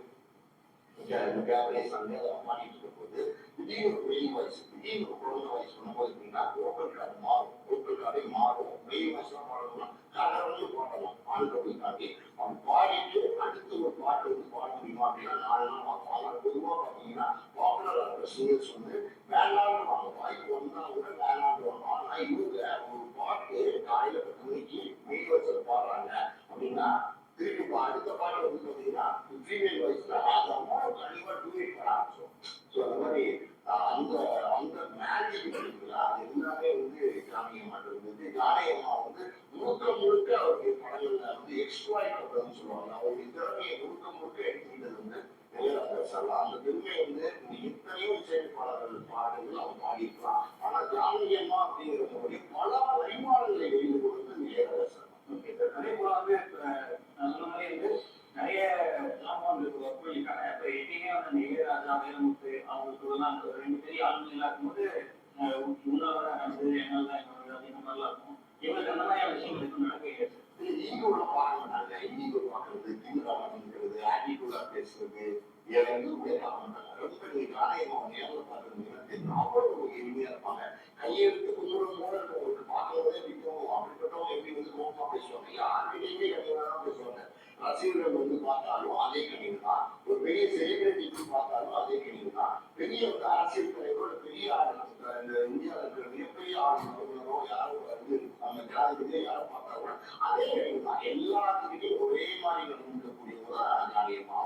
பாடிட்டு இருக்கும் போது திடீர்னு ஒரு மெயின் வாய்ஸ், திடீர்னு ஒரு குழந்தை வாய்ஸ் பண்ணும்போது எப்படின்னா வோக்கல் கார்டு மாறும், வோக்கல் கார்டே மாறும். மெயின் வாய்ஸ் எல்லாம் பாடணும்னா கடவுளே பாடலாம், ஆண்கள் காட்டி அவன் பாடிட்டு அடுத்து ஒரு பாட்டு வந்து பாட முடியுமா அப்படின்னா 4 நாள் பார்ப்போம். அதனால பொதுவாக பார்த்தீங்கன்னா பாப்புலர் ஆகிற சிங்கர்ஸ் வந்து வேண்டாம்னு வாங்க, வாய்ப்பு வந்தா கூட வேண்டாம்னு வாங்க. ஆனா இவங்க ஒரு பாட்டு காலையில 10 மணிக்கு மெயின் வாய்ஸ்ல பாடுறாங்க அப்படின்னா திருப்பி அடுத்த பாட்டு வந்து பார்த்தீங்கன்னா ஃபீமேல் வாய்ஸ்ல அந்த அம்மாவை கண்டிப்பா டூயட் பண்ண ஆரம்பிச்சோம். ஸோ அந்த மாதிரி அந்த அந்த மேஜிக் இருக்குங்களா, அது எல்லாமே வந்து ஜானகியம்மா இருந்தது. ஜானகியம்மா வந்து முழுக்க அவருடைய படங்கள்ல வந்து எக்ஸ்ப்ளாய்ட் பண்றதுன்னு சொல்லுவாங்க. அவருடைய திறமையை முழுக்க எடுத்துக்கிட்டது வந்து இளையராஜா. அந்த பெருமை வந்து எத்தனையோ இசையமைப்பாளர்கள் பாடல்கள் அவங்க பாடியிருக்கலாம். ஆனா ஜானகியம்மா அப்படிங்கிறவங்களுடைய பல பரிமாணங்களை வெளியில் கொடுத்தது இளையராஜா. அதே போலவே அந்த மாதிரி வந்து நிறைய சாமான்களுக்கு ஒர்க் பண்ணியிருக்காங்க. இப்போ எப்பயுமே வந்து இளையராஜா, வைரமுத்து அவங்களுக்கு எல்லாம் 2 பெரிய ஆளுநர்களா இருக்கும்போது முன்னாள் நடந்தது என்னதான் இந்த மாதிரிலாம் இருக்கும். இவங்களுக்கு அந்த மாதிரியான விஷயங்கள் எதுவும் நடக்கவே ஈகோல பார்க்க மாட்டாங்க. ஈகோ பார்க்கறது, திமுக பண்ணுறது, ஆட்டிடியூடா பேசுறது, எதுவுமே பார்க்க மாட்டாங்க. ரொம்ப ஜானகியம்மா நேரில் பார்க்கறதுன்னா அவ்வளவு எளிமையா இருப்பாங்க. கையெழுத்து கொஞ்சம் மூட இருக்கவங்களுக்கு பார்க்கறதே பிடிக்கும். அப்படிப்பட்டவங்க எப்படி வந்து கோபமா பேசுவாங்க, யாருக்கிட்டையுமே கண்டிப்பா தான் பேசுவாங்க. ரசிகர்கள் வந்து பார்த்தாலும் அதே கணிவு தான், ஒரு பெரிய செலிபிரிட்டி பார்த்தாலும் அதே கணிவு தான். பெரிய வந்து அரசியல் தலைவரோட பெரிய ஆளுநர், இந்த இந்தியாவில் இருக்கிற மிகப்பெரிய ஆளுநரோ யாரோ வந்து நம்ம ஜனாதிபதியை யாரோ பார்த்தா கூட அதே கணிவு தான். எல்லாத்துக்கிட்டையும் ஒரே மாதிரி நடந்துக்கக்கூடியவங்க தான் ஜானகியம்மா.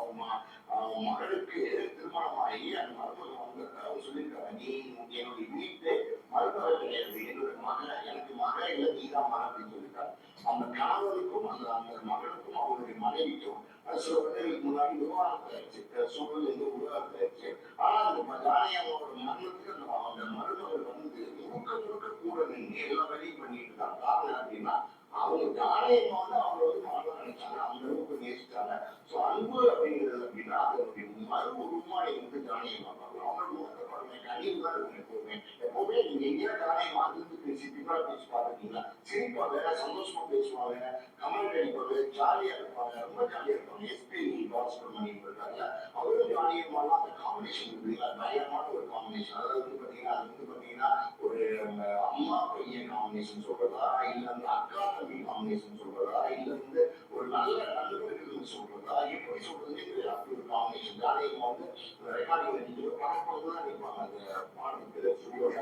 அவங்க மகளுக்கு திருமணமாகி அந்த மருமகன் வந்து அவங்க சொல்லியிருக்காங்க, நீ என்னுடைய வீட்டு மருமகள் கிடையாது, என்னுடைய மகன், எனக்கு மகன் இல்லை நீதான் மகன் அப்படின்னு சொல்லியிருக்காங்க. அந்த கணவனுக்கும் அந்த மகனுக்கும் அவங்களுடைய மனைவிக்கும் சில வருடங்களுக்கு முன்னாடி விவாதம் ஆயிடுச்சு, சூழல் வந்து விவாதம் ஆயிடுச்சு. ஆனா அந்த ஜானகியம்மாவோட மரணத்துக்கு அந்த மருமகள் வந்து முழுக்க கூட நின்று எல்லா வேலையும் பண்ணிட்டு இருக்காங்க. காரணம் அப்படின்னா அவங்க ஜானகியம்மா வந்து அவங்க வந்து மரணம் நினைச்சாங்க, அந்த அளவுக்கு நேசிச்சாங்க. ஸோ அன்பு அப்படிங்கிறது அப்படின்னா அதனுடைய மறு உருமாடி வந்து ஜானகியம்மா பார்க்கலாம். அவங்களோட முகத்தை பாருங்க, கனிவு தான் இருக்கும் எப்பவுமே. நீங்க எங்கேயா ஜானகியம்மா வந்து பேசி திமுக பேசி பார்த்துட்டீங்களா, சிரிப்பாங்க, சந்தோஷமா பேசுவாங்க, கமெண்ட் அடிப்பாங்க, ஜாலியா இருப்பாங்க, ரொம்ப ஜாலியா இருப்பாங்க. எஸ்பி பாலசுப்ரமணியம் இருக்காங்க, அவரும் ஜானகியம்மாலாம் அந்த காம்பினேஷன் இருக்குங்களா, பயங்கரமான ஒரு காம்பினேஷன். அதாவது வந்து பாத்தீங்கன்னா ஒரு அம்மா பையன் காம்பினேஷன் சொல்றதா, இல்ல வந்து அக்கா தம்பி காம்பினேஷன் சொல்றதா, இல்ல வந்து ஒரு நல்ல நண்பர்கள் சொல்றதா, எப்படி சொல்றதுன்னு தெரியல. அப்படி ஒரு காம்பினேஷன். ஜானகியம்மா வந்து ரெக்கார்டிங் வச்சுட்டு படம் தான் நிற்பாங்க அந்த பாடத்துக்கு ஸ்டுடியோட.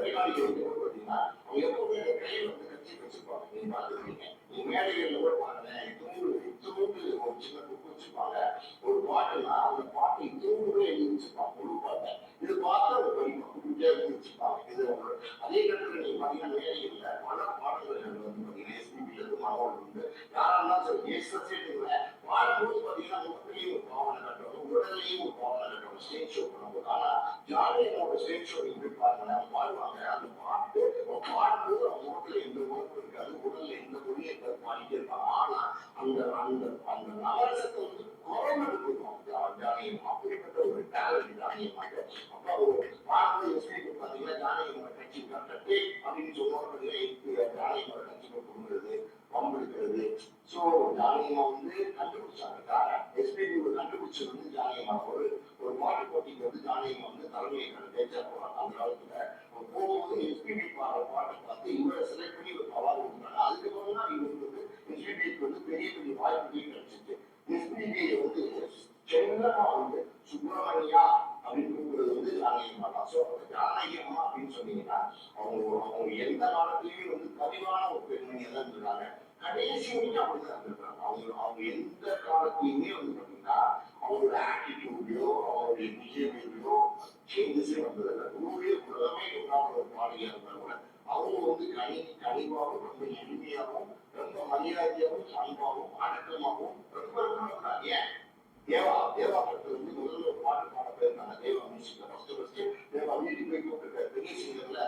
ரெக்கார்டிங் வந்து பாத்தீங்கன்னா அவங்க எப்பவுமே கையில வந்து கட்சி வச்சிருப்பாங்க. நீங்க பார்த்துருக்கீங்க, நீங்க மேடைகள்ல கூட பாருங்க, இத்தூண்டு ஒரு சின்ன புக் வச்சிருப்பாங்க. ஒரு பாட்டுன்னா அந்த பாட்டு இத்தூண்டு எழுதி வச்சிருப்பாங்க, முழு பாட்டை. இது பார்த்து அவங்க படிப்பாங்க, எழுதி வச்சிருப்பாங்க. இது அதே நேரத்தில் நீங்க பாத்தீங்கன்னா மேடைகள்ல பல பாடல்கள் வந்து பாத்தீங்கன்னா எஸ்பிபில இருந்து மனோல் உண்டு, யாரா இருந்தாலும் சரி, பாடும்போது பாத்தீங்கன்னா முகத்திலையும் ஒரு பாவனை கட்டணும், உடல்லையும் ஒரு பாவனை கட்டணும். ஸ்டேஜ் ஷோ பண்ணும்போது ஆனா ஜாலியோட ஸ்டேஜ் ஷோ எப்படி பாருங்க பாடுவாங்க. அந்த பாட்டு பாடும்போது அவங்க முகத்துல எந்த உணர்வும் இருக்காது, உடல்ல எந்த மொழியும் இருக்காது, பாடிட்டே இருப்பாங்க. ஆனா அந்த அந்த அந்த நவரசத்தை வந்து குரல் எடுத்துக்கும் ஜானியம். அப்படிப்பட்ட ஒரு டேலண்ட் ஜானியமாக. அப்ப ஒரு பாடும்போது எஸ்பிக்கு பாத்தீங்கன்னா ஜானியமோட கட்சி கட்டே அப்படின்னு சொன்னோம். ஜானியமோட கட்சியை கொடுங்கிறது, பம்பெடுக்கிறது. ஸோ ஜானியமா வந்து கண்டுபிடிச்சாங்க. எஸ்பிபி கண்டுபிடிச்சது வந்து ஜானியமா. ஒரு பாட்டு போட்டிக்கு வந்து ஜானியமா வந்து தலைமையை கண்டிப்பா போறாங்க. அந்த காலத்துல போகும்போது எஸ்பிபி பாடுற பாட்டை பார்த்து இவரை செலக்ட் பண்ணி ஒரு அவார்டு கொடுத்தாங்க. அதுக்கப்புறம் தான் இவருக்கு வந்து எஸ்பிபிக்கு வந்து பெரிய பெரிய வாய்ப்புகள் கிடைச்சிச்சு. எஸ்பிபி வந்து செல்லமா வந்து சுப்பிரமணியா அப்படின்னு கூப்பிடுறது வந்து ஜானகியம்மா தான். ஸோ ஜானகியம்மா அப்படின்னு சொன்னீங்கன்னா அவங்க எந்த காலத்திலயும் வந்து பதிவான ஒரு பெண்மணியா தான் இருந்திருக்காங்க. கடைசி வரைக்கும் அப்படிதான் இருந்திருக்காங்க. அவங்க எந்த காலத்திலயுமே வந்து பாத்தீங்கன்னா அவங்களோட ஆட்டிடியூட்லயோ அவங்களுடைய பிஹேவியர்லயோ சேஞ்சஸே வந்ததில்லை. ஊரே உலகமே இல்லாத ஒரு பாடலியா இருந்தாங்க கூட அவங்க வந்து கனிவாகவும் ரொம்ப எளிமையாகவும் ரொம்ப மரியாதையாகவும் அன்பாகவும் அடக்கமாகவும் ரொம்ப ஏன் தேவா படத்துல வந்து முதல்ல ஒரு பாட்டு பாட போயிருந்தாங்க. தேவா மியூசிக்ல ஃபர்ஸ்ட் தேவா வீட்டுக்கு போய் கூப்பிட்டு பெரிய சிங்கர்ல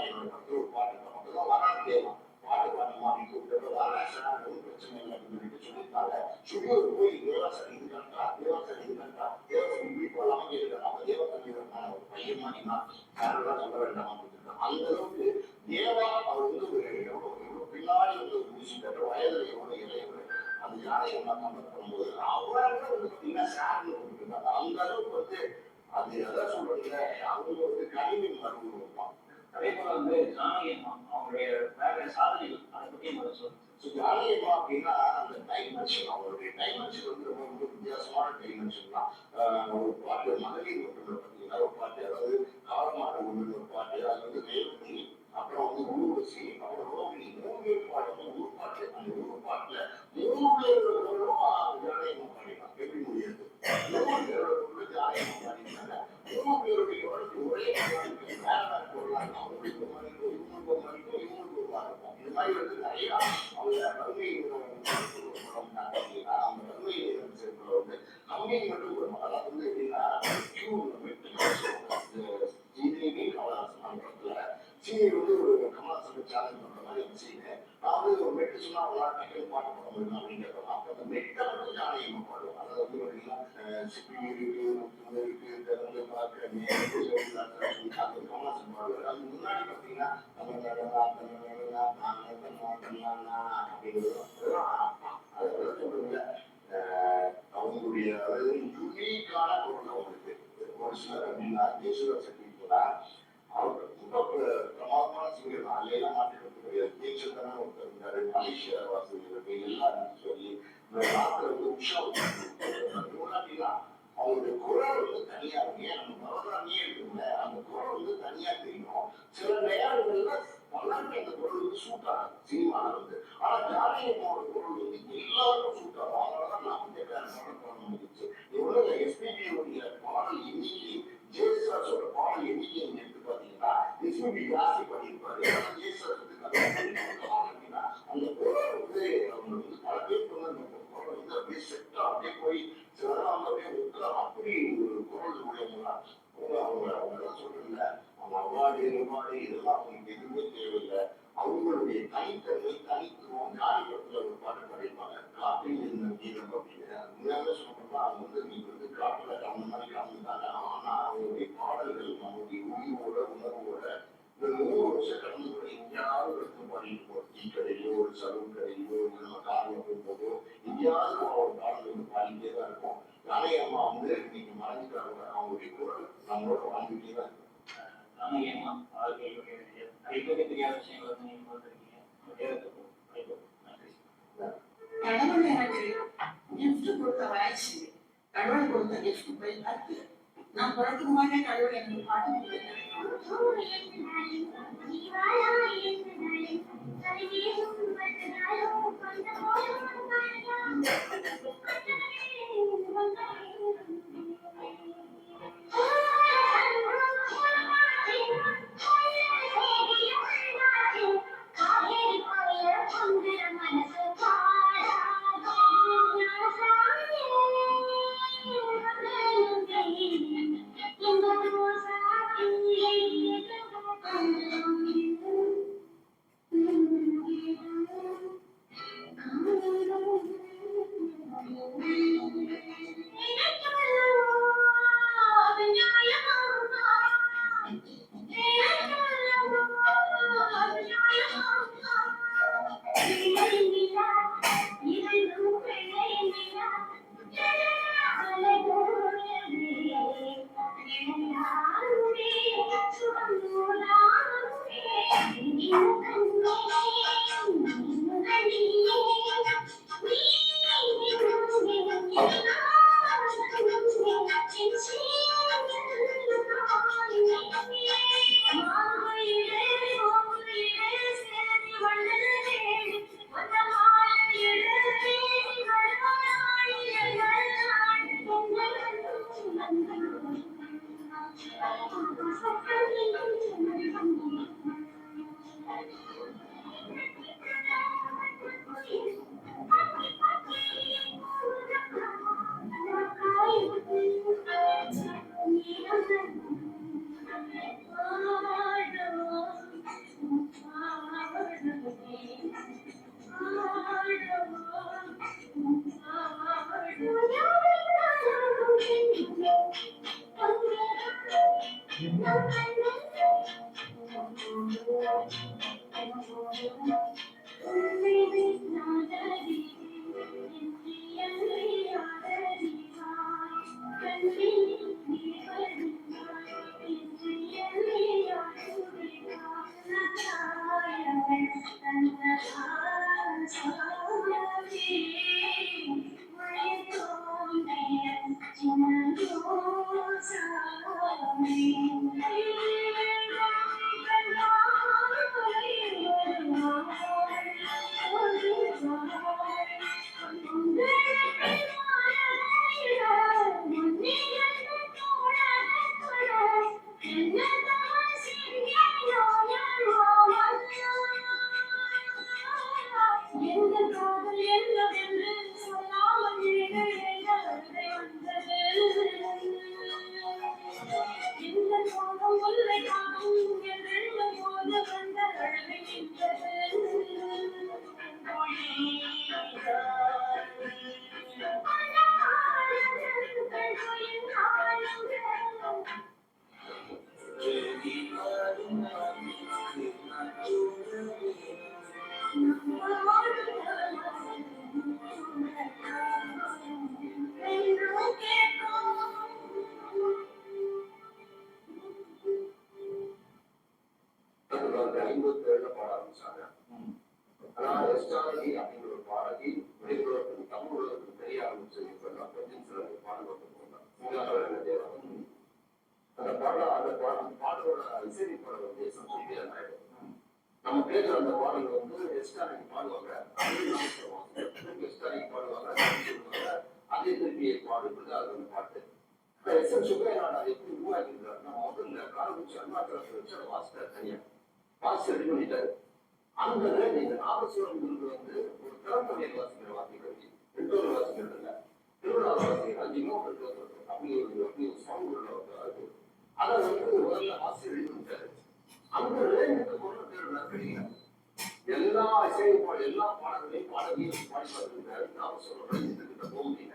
என்னோட படத்துல ஒரு பாட்டு அப்பதான் வராது தேவா பாட்டு பாடணுமா அப்படின்னு கூப்பிட்டு வரா சார் ஒன்றும் பிரச்சனை இல்லை அப்படின்னு சொல்லியிருந்தாங்க. சுகர் போய் தேவா சார் இது கண்டா தேவா சார் இது கண்டா தேவா சார் வீட்டு வரலாம கேட்டுருக்காங்க. அப்ப தேவா சார் ஒரு பையன் மாட்டினா யாரெல்லாம் சொல்ல வேண்டாம் அப்படின்னு அந்த அளவுக்கு தேவா அவர் வந்து ஒரு எவ்வளவு பின்னாடி வந்து ஒரு மியூசிக் வயதுல எவ்வளவு இளையவர் அந்த ஜானகியம்மா கம்பேர் பண்ணும்போது அவராக வந்து பாத்தீங்கன்னா சார்னு கொடுத்துருக்காங்க. அந்த அளவுக்கு வந்து அது எதாவது சொல்றதுல அவங்க வந்து கனிவின் மரபு இருப்பான். அதே போல வந்து ஜானகியம்மா அவங்களுடைய வேற சாதனைகள் அதை பத்தி சொல்லுங்க. ஜானகியம்மா அப்படின்னா அந்த டைமென்ஷன் அவங்களுடைய டைமென்ஷன் வந்து ரொம்ப ரொம்ப வித்தியாசமான டைமென்ஷன் தான். ஒரு பாட்டு மகளிர் மட்டும் பார்த்தீங்கன்னா ஒரு பாட்டு, அதாவது காலமாடு ஒன்று ஒரு பாட்டு, அது வந்து ரேவதி, அப்புறம் வந்து ஊர்வசி, அப்புறம் ரோகிணி, 3 பேர் பாட்டு ஊர் பாட்டு. அந்த ஊர் பாட்டுல 3 பேரோட ஜானகியம்மா பாடினாங்க. எப்படி முடியாது? 3 பேரோட ஜானகியம்மா பாடினாங்க. 3 பேருடைய ஒரே வேற போடலாம். அவங்களுக்கு ஒரு மாதிரி இருக்கும், இவங்களுக்கு ஒரு மாதிரி இருக்கும், இவங்களுக்கு ஒரு மாதிரி இருக்கும். இது மாதிரி வந்து நிறைய அவங்க வறுமை அந்த வறுமை சேர்ப்புல வந்து கம்மி மட்டும் ஒரு அதாவது வந்து எப்படின்னா கமலஹாசன் படத்துல சீனியர் வந்து ஒரு கமலஹாசன் சேலஞ்ச் பண்ற மாதிரி ஒரு சீனு. நான் வந்து ஒரு மெட்டு சொன்னா அவங்களால டக்குனு பாட்டு பாட முடியும் அப்படின்னு கேட்கலாம். அப்ப அந்த மெட்டை மட்டும் ஜானகியம்மா பாடுவோம். அதாவது வந்து பார்த்தீங்கன்னா சிப்பி இருக்கு, முத்து இருக்கு, திறந்து பார்க்க அந்த கமலஹாசன் பாடுவார். அது முன்னாடி பார்த்தீங்கன்னா அவங்களுடைய யூனிக்கான குரல் அவங்களுக்கு. ஒரு சிலர் அப்படின்னா ஜேசுதாஸ் கூட அவர் ரொம்ப பிரமாதமான சிங்கர் தான். அல்லையெல்லாம் மாற்றிக்கிறது கிடையாது. ஜெயச்சந்திரன் ஒருத்தர் இருந்தாரு, மலேசியா வாசகர்கள் எல்லாரும் சொல்லி நாட்டில் வந்து உஷா அப்படின்னா அவங்களுடைய குரல் வந்து தனியா இருக்கு. நம்ம பரவாயில்லையே இருக்குல்ல அந்த குரல் வந்து தனியா தெரியும். சில நேரங்கள்ல பலருக்கு அந்த குரல் வந்து சூட் ஆகும் சினிமால வந்து. ஆனா ஜானகியம்மாவோட குரல் வந்து எல்லாருக்கும் சூட் ஆகும். அதனாலதான் நான் வந்து பாட முடிஞ்சிச்சு. எவ்வளவு எஸ்பிபியோடைய பாடல் எண்ணிக்கை ஜேசுதாஸோட பாடல் எண்ணிக்கை நீங்க எடுத்து பாத்தீங்கன்னா எஸ்பிபி ஜாஸ்தி பண்ணியிருப்பாரு. ஜேசுதாஸ் அப்படின்னா அந்த குரல் வந்து அவங்க வந்து பல பேர் வந்து குரல் வந்து அப்படியே செட்டா அப்படியே போய் சிலதான் அப்படியே அப்படி ஒரு குரல் உடையவங்களா அவங்க சொல்றதில்ல. அவங்க அவார்டு இதெல்லாம் அவங்களுக்கு எதுவுமே தேவையில்லை. அவங்களுடைய தனித்தன்மை தனித்துவம் ஞானிபுரத்துல ஒரு பாட்டு பாடியிருப்பாங்க, காற்றில் இருந்த கீதம் அப்படின்னு. உண்மையாவே சொல்லணும்னா அவங்க வந்து நீங்க வந்து காட்டுல அந்த மாதிரி கலந்துட்டாங்க. ஆனா அவங்களுடைய பாடல்கள் நம்மளுடைய உயிரோட உணர்வோட இந்த 100 வருஷம் கடந்து கூட எங்கேயாவது எடுத்து பாடிட்டு போறோம். டீ கடையிலோ ஒரு சலூன் கடையிலோ நம்ம கார்ல போகும்போதோ எங்கேயாவது அவரோட பாடல் வந்து பாடிட்டே தான் இருக்கும். ஜானகியம்மா வந்து இன்னைக்கு மறைஞ்சிட்டாங்க. அவங்களுடைய குரல் நம்மளோட வாழ்ந்துட்டே தான் இருக்கும். ஜானகியம்மா அவர்களுடைய தெரியாத விஷயங்களை வந்து நீங்க பார்த்துருக்கீங்க. கடவுள் எனக்கு கிஃப்ட் கொடுத்த வயசு, கடவுள் கொடுத்த கிஃப்ட் போய் பார்த்து நான் பிறக்கும் போதே கடவுள் எனக்கு பாட்டு கொடுத்தாரு. 57 பாட ஆரம்பிச்சாங்க. ஆனா எஸ்டாலஜி அப்படிங்கிற ஒரு பாடகி வெளியுலகத்துக்கு தமிழ் உலகத்துக்கு தெரிய ஆரம்பிச்சது கொஞ்சம் சில பாடல்கள் அந்த பாடலோட இசைப்பாடல் வந்து நம்ம கேட்கிற அந்த பாடல் வந்து எஸ்டாலஜி பாடுவாங்க, எஸ்டாலஜி பாடுவாங்க, அதே திருப்பி பாடுறது அது வந்து பாட்டு. எஸ்எம் சுப்பையநாடு அதை எப்படி உருவாக்கியிருக்காருன்னா முதல்ல காலகுச்சி அருணாச்சலத்தை வச்சு அதை வாசிட்டார் தனியா வாசி ரெடி பண்ணிட்டாரு. அந்த நீங்க நாதஸ்வரம் வந்து ஒரு திறந்தமையை வாசிக்கிற வாசிக்கிறது, ரெண்டோரு வாசிக்கிறது இல்லை, திருவிழா வாசிக்கிறது, இன்னொரு அப்படி ஒரு சவுண்ட் இருக்கு. அதை வந்து முதல்ல வாசி ரெடி பண்ணிட்டாரு. அந்த ரேஞ்சுக்கு பொருள் தேர்வு கிடையாது. எல்லா இசைப்பாடு எல்லா பாடல்களையும் பாடகையும் பாடி பார்த்துருக்காரு. நாதஸ்வரம் கிட்ட போக முடியல.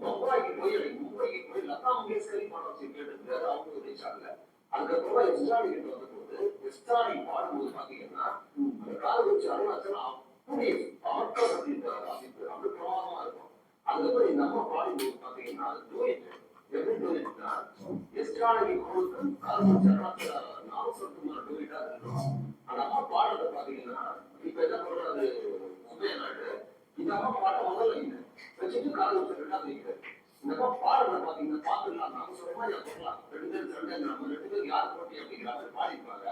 பம்பாய்க்கு போய் மும்பைக்கு போய் லதா மங்கேஷ்கரி பாட வச்சு கேட்டுருக்காரு. அவங்க ரீச் ஆகல. அதுக்கப்புறம் எஸ்டாலி கிட்ட வந்தபோது எஸ்டாலி பாடும்போது பாத்தீங்கன்னா அந்த காலகுச்சி அருணாச்சலம் அப்படி ஆட்கள் வாசிப்பு அப்படி பிரமாதமா இருக்கும். அதுக்கப்புறம் இந்த அம்மா பாடும்போது பாத்தீங்கன்னா அது டூயட். எப்படி டூயட்னா எஸ்டாலி குழுக்கும் காலகுச்சி அருணாச்சலம் நாமசத்துக்குமார் டூயட்டா இருக்கும். அந்த அம்மா பாடுறத பாத்தீங்கன்னா இப்ப என்ன பண்றது சுபையநாடு இந்த அம்மா பாட்ட முதல்ல இல்லை வச்சுட்டு காலகுச்சி ரெண்டாவது வைக்கிறாரு. இந்த அம்மா பாடுறத பாத்தீங்கன்னா பாத்துக்கலாம் நாம சொல்ற மாதிரி சொல்லலாம். ரெண்டு பேரும் சண்டை, நம்ம ரெண்டு பேரும் யார் போட்டி அப்படிங்கிற மாதிரி பாடிப்பாங்க.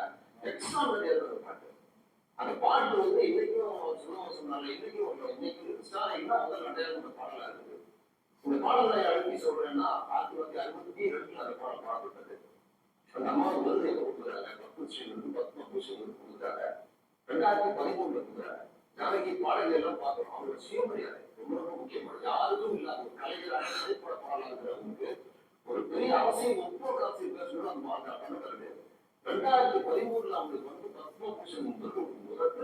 எக்ஸ்ட்ரா நிறைய பாட்டு. அந்த பாட்டு வந்து இன்னைக்கும் சொன்னாங்க, இன்னைக்கும் முதல் நடையாளர் பாடலா இருக்குது. இந்த பாடலை அழுத்தி சொல்றேன்னா 1962 அந்த பாடல் பாடப்பட்டது. அந்த அம்மா விருது எப்ப கொடுக்குறாங்க, பத்மபூஷன் கொடுக்குறாங்க. 2013 கொடுக்குறாங்க. நாளைக்கு பாடல்கள் எல்லாம் பார்க்கணும். அவங்களோட சுயமரியாதை ரொம்ப ரொம்ப முக்கியமானது. யாருக்கும் இல்லாத ஒரு கலைஞராக திரைப்பட பாடலாங்கிறவங்களுக்கு ஒரு பெரிய அவசியம், ஒவ்வொரு அவசியம் பேசணும். அந்த பாடல் பண்ண 2013 அவங்களுக்கு வந்து பத்மபூஷன் முதல்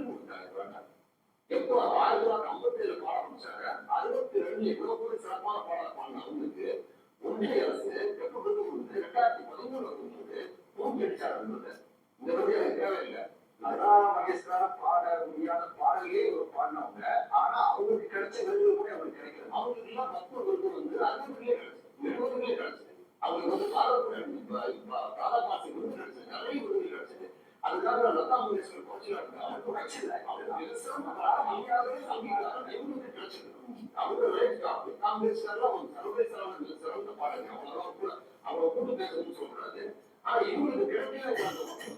கொடுத்தாங்க. எப்போ 1957 பாட ஆரம்பிச்சாங்க. 62 எவ்வளவு கூட சிறப்பான பாடலை பாடின அவங்களுக்கு ஒன்றிய அரசு எப்ப விருது கொடுத்து 2013 வரும்போது அடிச்சாரு இந்த வந்து எனக்கு தேவையில்லை. அதான் மகேஸ்வரா பாட முடியாத பாடலே ஒரு பாடினவங்க. ஆனா அவங்களுக்கு கிடைச்ச விருது கூட அவங்களுக்கு கிடைக்கல. அவங்களுக்கு எல்லாம் 10 விருது வந்து 60 கிடைச்சது. அவங்களுக்கு வந்து ராதாபாசி விருது கிடைச்சது, நிறைய விருது கிடைச்சது. அதுக்காக லதா மங்கேஷ்கர் குறைச்சல அவங்க குறைச்சல. அவங்க சிறந்த பாட முடியாத அங்கீகாரம் இவங்களுக்கு கிடைச்சது. அவங்க காங்கிரஸ்காரெல்லாம் ஒரு சிறந்த பாடங்க. அவங்கள கூட்டு பேசணும்னு சொல்றாரு. ஆனா இவங்களுக்கு கிடைக்கல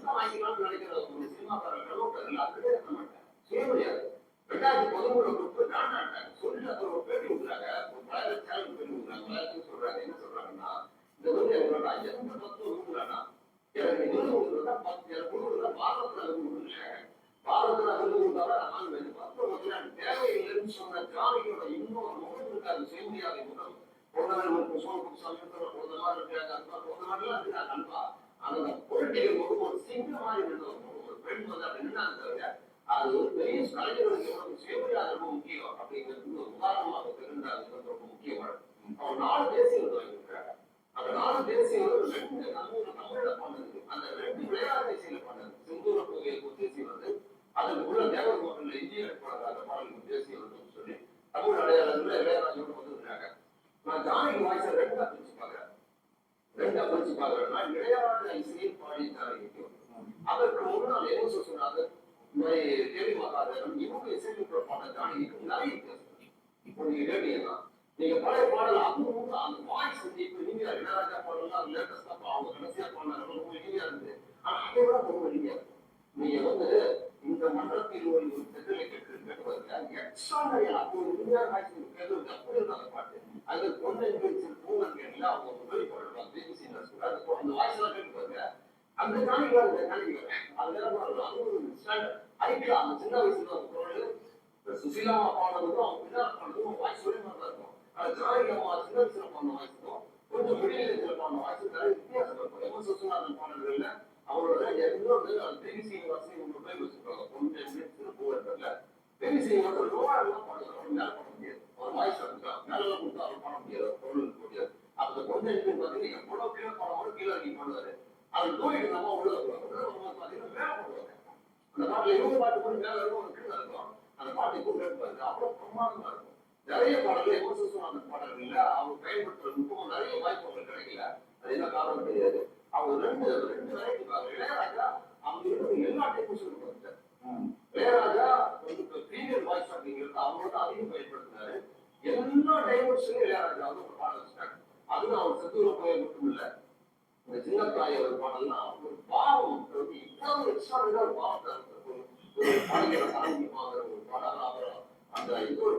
வாங்கிக்கலாம்னு நினைக்கிற ஒரு சினிமாக்காரர்கள் அதுவே இருக்க மாட்டேன். சுயமரியாதை 2013 பொறுப்பு வேண்டாம் சொல்லிட்டு அப்புறம் ஒரு பேட்டி விடுறாங்க. ஒரு பலர் சேனல் பேட்டி விடுறாங்க. சொல்றாங்க என்ன சொல்றாங்கன்னா, இந்த வந்து எங்களோட எந்த தத்துவம் விரும்புறானா எனக்கு விருது கொடுக்குறதா எனக்கு கொடுக்குறதா பாரதத்துல விருது கொடுக்குறாங்க. பாரதத்துல விருது கொடுத்தாலும் நான் வந்து 10 வருஷம் தேவையில்லைன்னு சொன்ன ஜானகியோட இன்னொரு முகம் இருக்காது. சுயமரியாதை முகம் பொருளாதார சமயத்துல போத மாதிரி இருக்காங்க. போத மாதிரிலாம் இருக்காங்க அன்பா. அந்த பொலிட்டிக்கல் முகம் ஒரு சிங்க மாதிரி ஒரு பெண் வந்து அப்படி நின்னாங்க. அது ஒரு பெரிய கலைஞர்களுக்கு எவ்வளவு சுயமரியாதை ரொம்ப முக்கியம் அப்படிங்கிறது ஒரு உதாரணமாக தெரிந்தாங்க. ரொம்ப முக்கியமான அவர் 4 தேசிய விருது வாங்கியிருக்காங்க. அந்த 4 தேசிய விருது 2 தமிழ்ல பண்ணது. அந்த 2 விளையாட்டு இசையில பண்ணது. செந்தூர கோவில் தேசிய விருது, அதுக்கு உள்ள தேவர் மகன்ல இந்திய பாடலாக பாடலுக்கு தேசிய விருதுன்னு சொல்லி தமிழ் அடையாளத்துல இளையராஜோட வந்துருக்காங்க. நான் ஜானகி வாய்ஸை 2 பிரிச்சு பாக்குறேன்னா இளையராஜா இசையை பாடி ஜானகிக்கு அதற்கு முன்னால் என்ன சொன்னாங்க தேவி மகாதேவன் இவங்க இசைக்கு பாட ஜானகிக்கு நிறைய வித்தியாசம். இப்போ நீங்க கேட்டீங்கன்னா நீங்க பழைய பாடல் அதுவும் அந்த வாய்ஸ் வந்து இப்ப இனிமையா இளையராஜா பாடலாம் லேட்டஸ்டா அவங்க கடைசியா பாடினாங்க ரொம்ப இனிமையா இருந்து. ஆனா அதை விட ரொம்ப இனிமையா இருக்கு. நீங்க வந்து இந்த மன்றத்தில் ஒரு தெருவை கேட்டு எக்ஸ்ட்ரானரியா அப்போ ஒரு இனிமையான வாய்ஸ் கேட்கறது அப்படி இருக்கு அந்த பாட்டு. அது பொண்ணு பூங்கன் கேட்டீங்க அவங்க முதல் பாடுவாங்க பிபிசி அந்த வாய்ஸ் எல்லாம் கேட்டு பாருங்க. அந்த ஜானகில ஐக்கியம் அந்த சின்ன வயசுல குரல் சுசீலா பாடுறதுக்கும் அவங்க பின்னாடி பாடுறதுக்கும் வாய்ஸ் ஒரே மாதிரி தான் இருக்கும். ஆனா ஜானகி அம்மா சின்ன வயசுல பாடின வாய்ஸுக்கும் கொஞ்சம் வெளியில பாடின வாய்ஸ் நிறைய வித்தியாசம் இருக்கும். எம் எஸ் விஸ்வநாதன் பாடல்கள்ல அவரோட இன்னொரு பிபிசி வாசி உங்க பேர் வச்சிருக்காங்க பொண்ணு பூவர்ல பிபிசி வந்து லோவா எல்லாம் பாடுறாங்க. மேல பாட முடியாது. ஒரு வாய்ஸ் இருக்கா மேல கொடுத்தா அவர் பாட முடியாது. பொருள் முடியாது. அந்த பொண்ணு பாத்தீங்கன்னா எவ்வளவு கீழே பாடும்போது கீழே இறங்கி பாடுவாரு. அது தூக்கிட்டு நம்ம உள்ள பாத்தீங்கன்னா மேல போடுவாங்க. அந்த பாட்டுல இவங்க பாட்டு போய் மேல இருக்கும் கீழே இருக்கும். அந்த பாட்டு இப்போ கேட்பாரு அவ்வளவு பிரமாதமா இருக்கும். நிறைய பாடல்கள் எமோசன் பாடல்கள்ல அவங்க பயன்படுத்துறதுக்கும் நிறைய வாய்ப்புகள் கிடைக்கல. அது என்ன காரணம் தெரியாது. அவங்க ரெண்டு வெரைட்டி பாருங்க. இளையராஜா அவங்க இருக்கிற எல்லா டைப்பும் சொல்லுவாங்க. இளையராஜா வந்து ப்ரீமியர் வாய்ஸ் அப்படிங்கிறது அவங்க தான் அதிகம் பயன்படுத்தினாரு. எல்லா டைமென்ஷன்லயும் இளையராஜா வந்து ஒரு பாடல் வச்சுட்டாங்க. அதுவும் அவர் செந்தூர கோயில் மட்டும் இல்ல. இந்த சின்ன தாய் ஒரு பாடல்னா ஒரு பாவம் இவ்வளவு எக்ஸ்ட்ராடினரி ஒரு பாவத்தை ஒரு பாடல்களை ஆரம்பிப்பாங்கிற ஒரு பாடல். அப்புறம் அந்த இன்னொரு